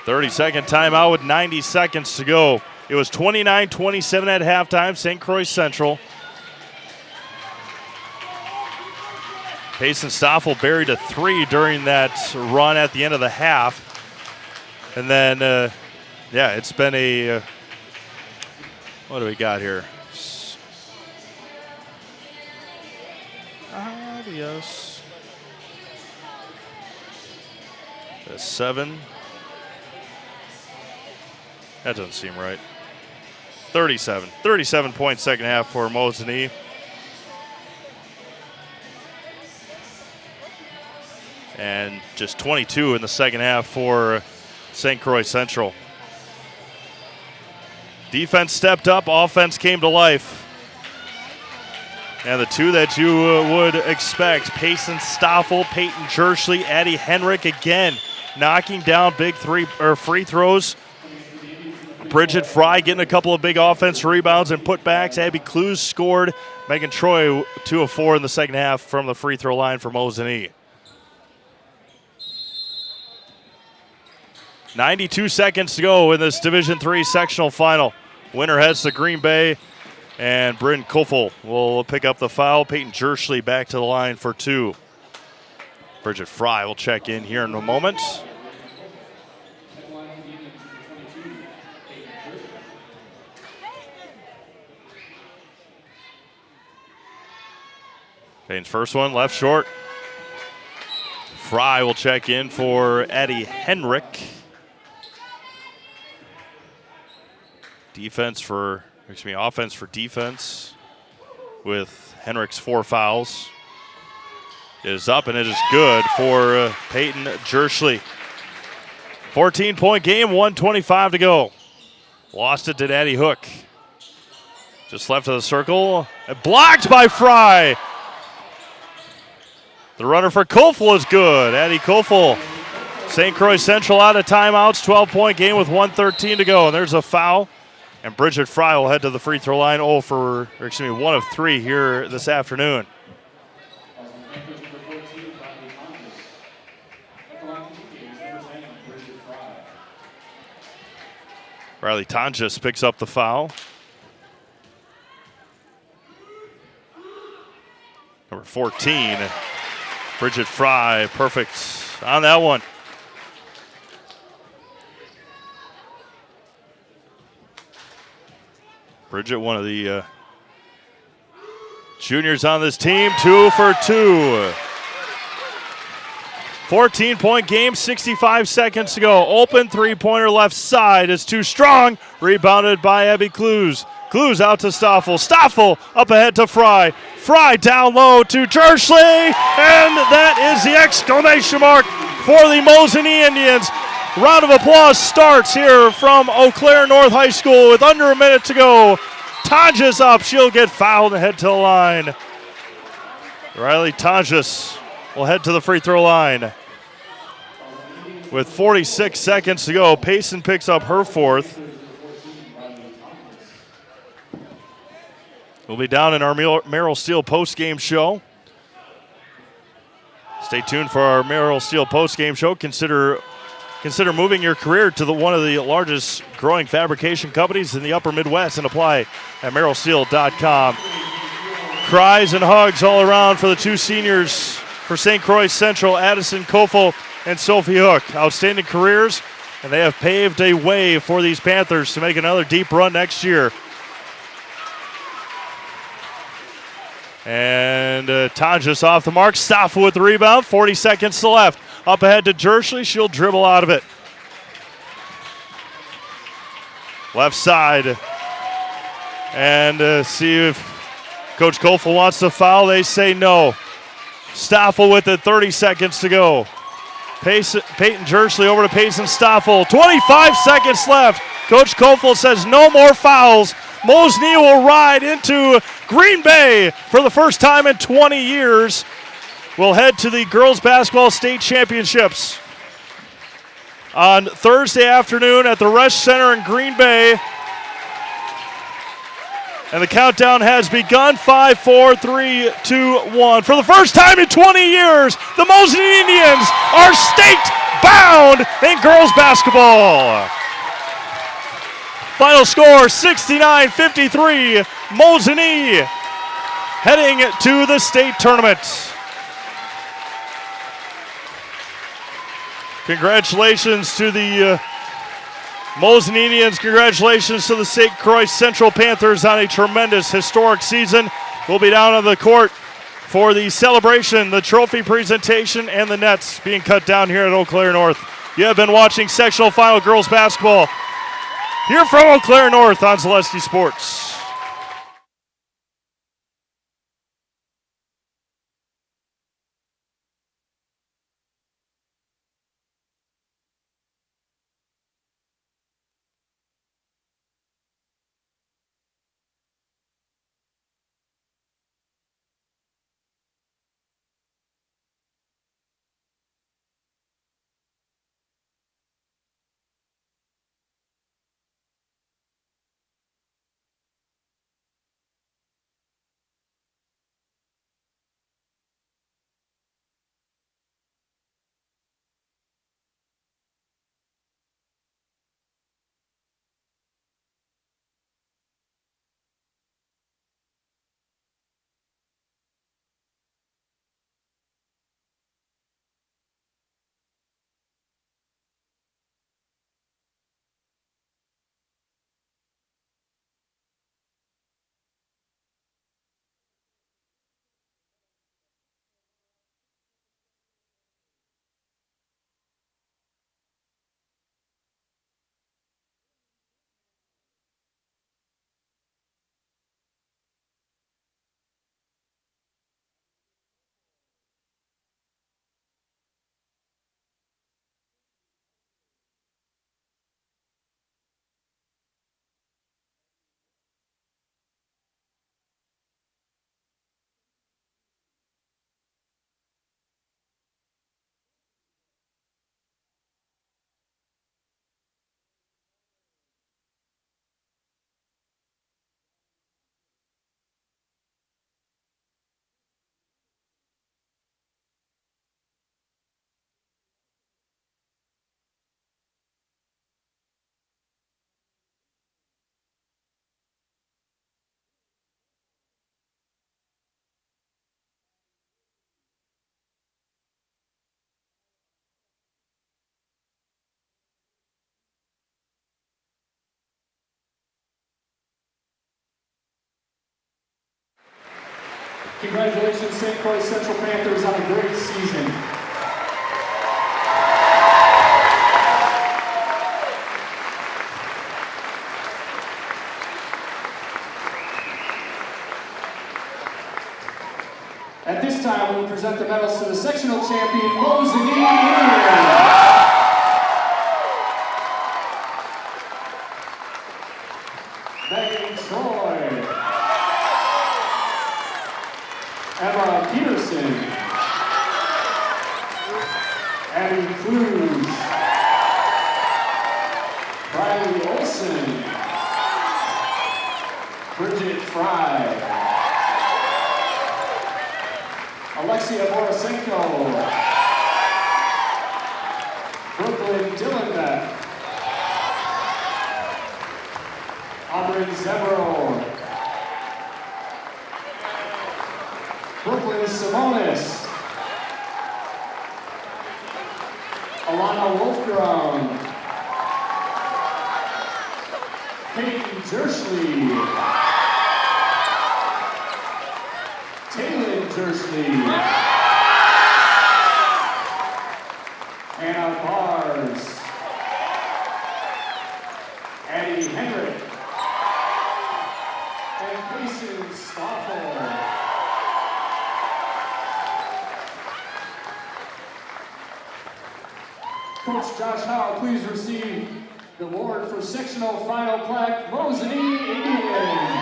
30-second timeout with 90 seconds to go. It was 29-27 at halftime, St. Croix Central. Payson Stoffel buried a three during that run at the end of the half. And then, it's been a, what do we got here? Adios. A 7. That doesn't seem right. 37-point second half for Mosinee. And just 22 in the second half for St. Croix Central. Defense stepped up, offense came to life. And the two that you would expect, Payson Stoffel, Peyton Jerschley, Addie Henrik again knocking down big free throws. Bridget Fry getting a couple of big offense rebounds and putbacks. Abby Clues scored. Megan Troy 2 of 4 in the second half from the free throw line for Mosinee. 92 seconds to go in this Division III sectional final. Winner heads to Green Bay, and Bryn Kofel will pick up the foul. Peyton Jerschley back to the line for 2. Bridget Fry will check in here in a moment. Payton's first one, left short. Fry will check in for Addie Henrik. Offense for defense with Henrik's 4 fouls. It is up and it is good for Peyton Jerschley. 14-point game, 1:25 to go. Lost it to Addie Hook. Just left of the circle. Blocked by Fry. The runner for Kofel is good. Addie Kofel. St. Croix Central out of timeouts. 12-point game with 1:13 to go. And there's a foul. And Bridget Fry will head to the free throw line. 1 of 3 here this afternoon. Riley Tonjes picks up the foul. Number 14, Bridget Fry, perfect on that one. Bridget, one of the juniors on this team, 2 for 2. 14-point game, 65 seconds to go. Open three-pointer left side is too strong. Rebounded by Abby Clues. Clues out to Stoffel. Stoffel up ahead to Fry. Fry down low to Jerschley. And that is the exclamation mark for the Mosinee Indians. Round of applause starts here from Eau Claire North High School with under a minute to go. Tonjes up. She'll get fouled and head to the line. Riley Tonjes will head to the free throw line. With 46 seconds to go, Payson picks up her 4th. We'll be down in our Merrill Steel postgame show. Stay tuned for our Merrill Steel postgame show. Consider moving your career to one of the largest growing fabrication companies in the upper Midwest and apply at merrillsteel.com. Cries and hugs all around for the 2 seniors for St. Croix Central, Addison Kofel and Sophie Hook. Outstanding careers, and they have paved a way for these Panthers to make another deep run next year. And Tonjes off the mark. Stoffel with the rebound. 40 seconds to left. Up ahead to Jerschley. She'll dribble out of it. Left side. And see if Coach Kofel wants to foul. They say no. Stoffel with it. 30 seconds to go. Peyton Jersley over to Payson Stoffel. 25 seconds left. Coach Kofel says no more fouls. Mosinee will ride into Green Bay for the first time in 20 years. We'll head to the girls basketball state championships on Thursday afternoon at the Resch Center in Green Bay. And the countdown has begun. 5, 4, 3, 2, 1. For the first time in 20 years, the Mosinee Indians are state-bound in girls basketball. Final score, 69-53. Mosinee heading to the state tournament. Congratulations to the Mosinee Indians. Congratulations to the St. Croix Central Panthers on a tremendous, historic season. We'll be down on the court for the celebration, the trophy presentation, and the nets being cut down here at Eau Claire North. You have been watching sectional final girls basketball here from Eau Claire North on Zaleski Sports. Congratulations, St. Croix Central Panthers, on a great season. At this time, we will present the medals to the sectional champion, Mosinee. Megan Troy. Emma Peterson, Abby Cruz, Riley Olson, Bridget Fry, Alexia Borisenko, Brooklyn Dillenbeck, Aubrey Zebro, Brooklyn Simonis, Alana Wolfgram, Peyton Jersley, Taylor Jersley, Anna Bars, Addie Hendrick, and Payson Stoffel. Coach Josh Howe, please receive the award for sectional final plaque, Mosinee Indians.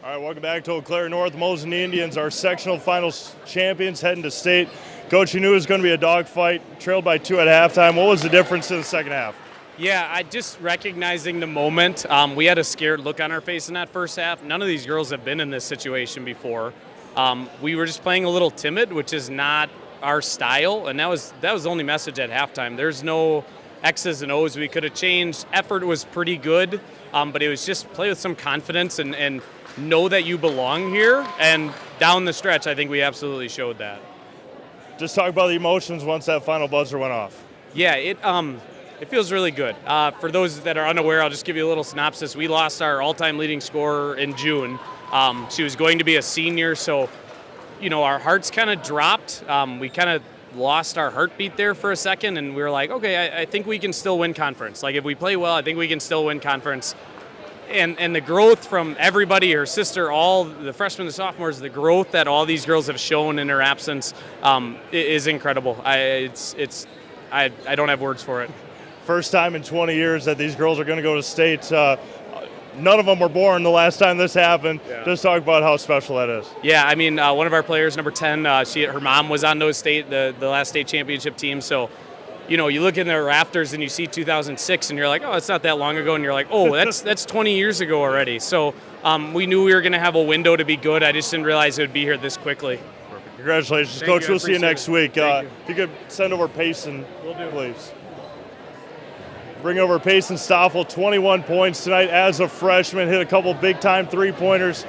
All right, welcome back to Eau Claire North. Mosinee Indians, our sectional finals champions, heading to state. Coach, you knew it was going to be a dogfight, trailed by 2 at halftime. What was the difference in the second half? Yeah, I just recognizing the moment. We had a scared look on our face in that first half. None of these girls have been in this situation before. We were just playing a little timid, which is not our style, and that was the only message at halftime. There's no X's and O's we could have changed. Effort was pretty good, but it was just play with some confidence and know that you belong here. And down the stretch, I think we absolutely showed that. Just talk about the emotions once that final buzzer went off. Yeah, it feels really good. For those that are unaware, I'll just give you a little synopsis. We lost our all-time leading scorer in June. She was going to be a senior, so our hearts kind of dropped. We kind of lost our heartbeat there for a second, and we were like, okay, I think we can still win conference. Like, if we play well, I think we can still win conference. And the growth from everybody, her sister, all the freshmen, the sophomores, the growth that all these girls have shown in their absence is incredible. I don't have words for it. First time in 20 years that these girls are going to go to state. None of them were born the last time this happened. Yeah. Just talk about how special that is. Yeah, I mean, one of our players, number 10, her mom was on those the last state championship team. So, you look in the rafters and you see 2006 and you're like, oh, it's not that long ago. And you're like, oh, that's 20 years ago already. So we knew we were going to have a window to be good. I just didn't realize it would be here this quickly. Perfect. Congratulations, Coach. We'll see you next week. If you could send over Payson, please. Bring over Payson Stoffel, 21 points tonight as a freshman. Hit a couple big-time three-pointers.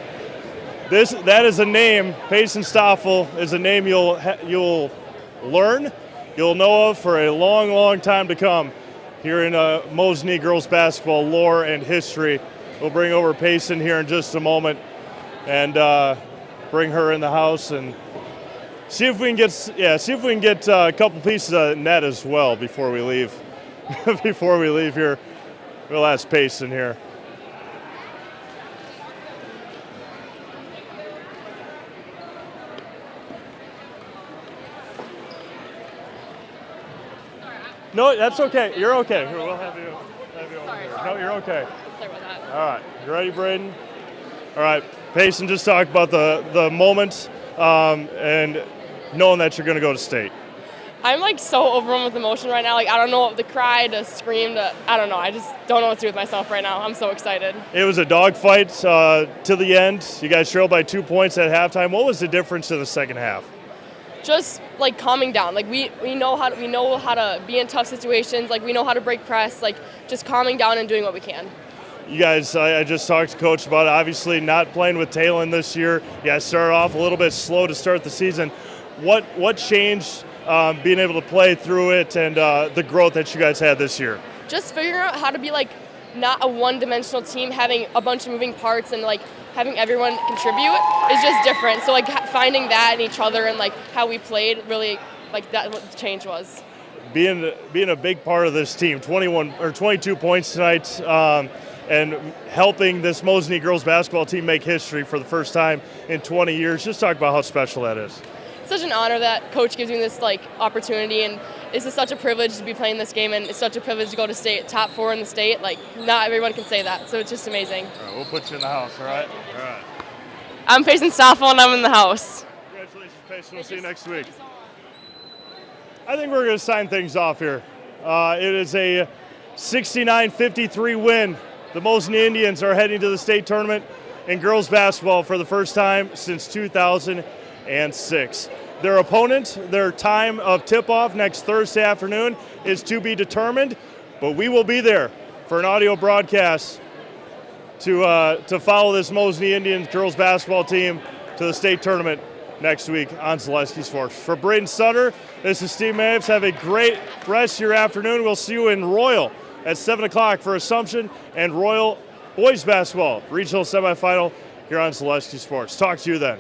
That is a name. Payson Stoffel is a name you'll learn. You'll know of for a long, long time to come here in Mosinee girls basketball lore and history. We'll bring over Payson here in just a moment and bring her in the house and see if we can get a couple pieces of net as well before we leave. Before we leave here, we'll ask Payson here. No, that's okay. You're okay. We'll have you over here. No, you're okay. Sorry about that. All right. You ready, Braden? All right. Payson, just talk about the moment and knowing that you're going to go to state. I'm like so overwhelmed with emotion right now. Like I don't know what to cry, to scream, I don't know. I just don't know what to do with myself right now. I'm so excited. It was a dogfight to the end. You guys trailed by 2 points at halftime. What was the difference in the second half? Just like calming down. Like we know how to be in tough situations. Like we know how to break press. Like just calming down and doing what we can. You guys, I just talked to Coach about it. Obviously not playing with Talon this year. You guys started off a little bit slow to start the season. What changed being able to play through it and the growth that you guys had this year? Just figuring out how to be like not a one-dimensional team, having a bunch of moving parts and like having everyone contribute is just different. So like finding that in each other and like how we played, really like that what the change was. Being a big part of this team, 22 points tonight, and helping this Mosinee girls basketball team make history for the first time in 20 years. Just talk about how special that is. It's such an honor that Coach gives me this like opportunity, and it's just such a privilege to be playing this game, and it's such a privilege to go to state, top 4 in the state. Like not everyone can say that, so it's just amazing. All right, we'll put you in the house, all right? All right. I'm Payson Stoffel, and I'm in the house. Congratulations, Payson. We'll see you next week. I think we're going to sign things off here. It is a 69-53 win. The Mosinee Indians are heading to the state tournament in girls basketball for the first time since 2006. Their opponent, their time of tip-off next Thursday afternoon is to be determined, but we will be there for an audio broadcast to follow this Mosinee Indians girls basketball team to the state tournament next week on Zaleski Sports. For Braden Sutter, this is Steve Mavs. Have a great rest of your afternoon. We'll see you in Royal at 7 o'clock for Assumption and Royal boys basketball regional semifinal here on Zaleski Sports. Talk to you then.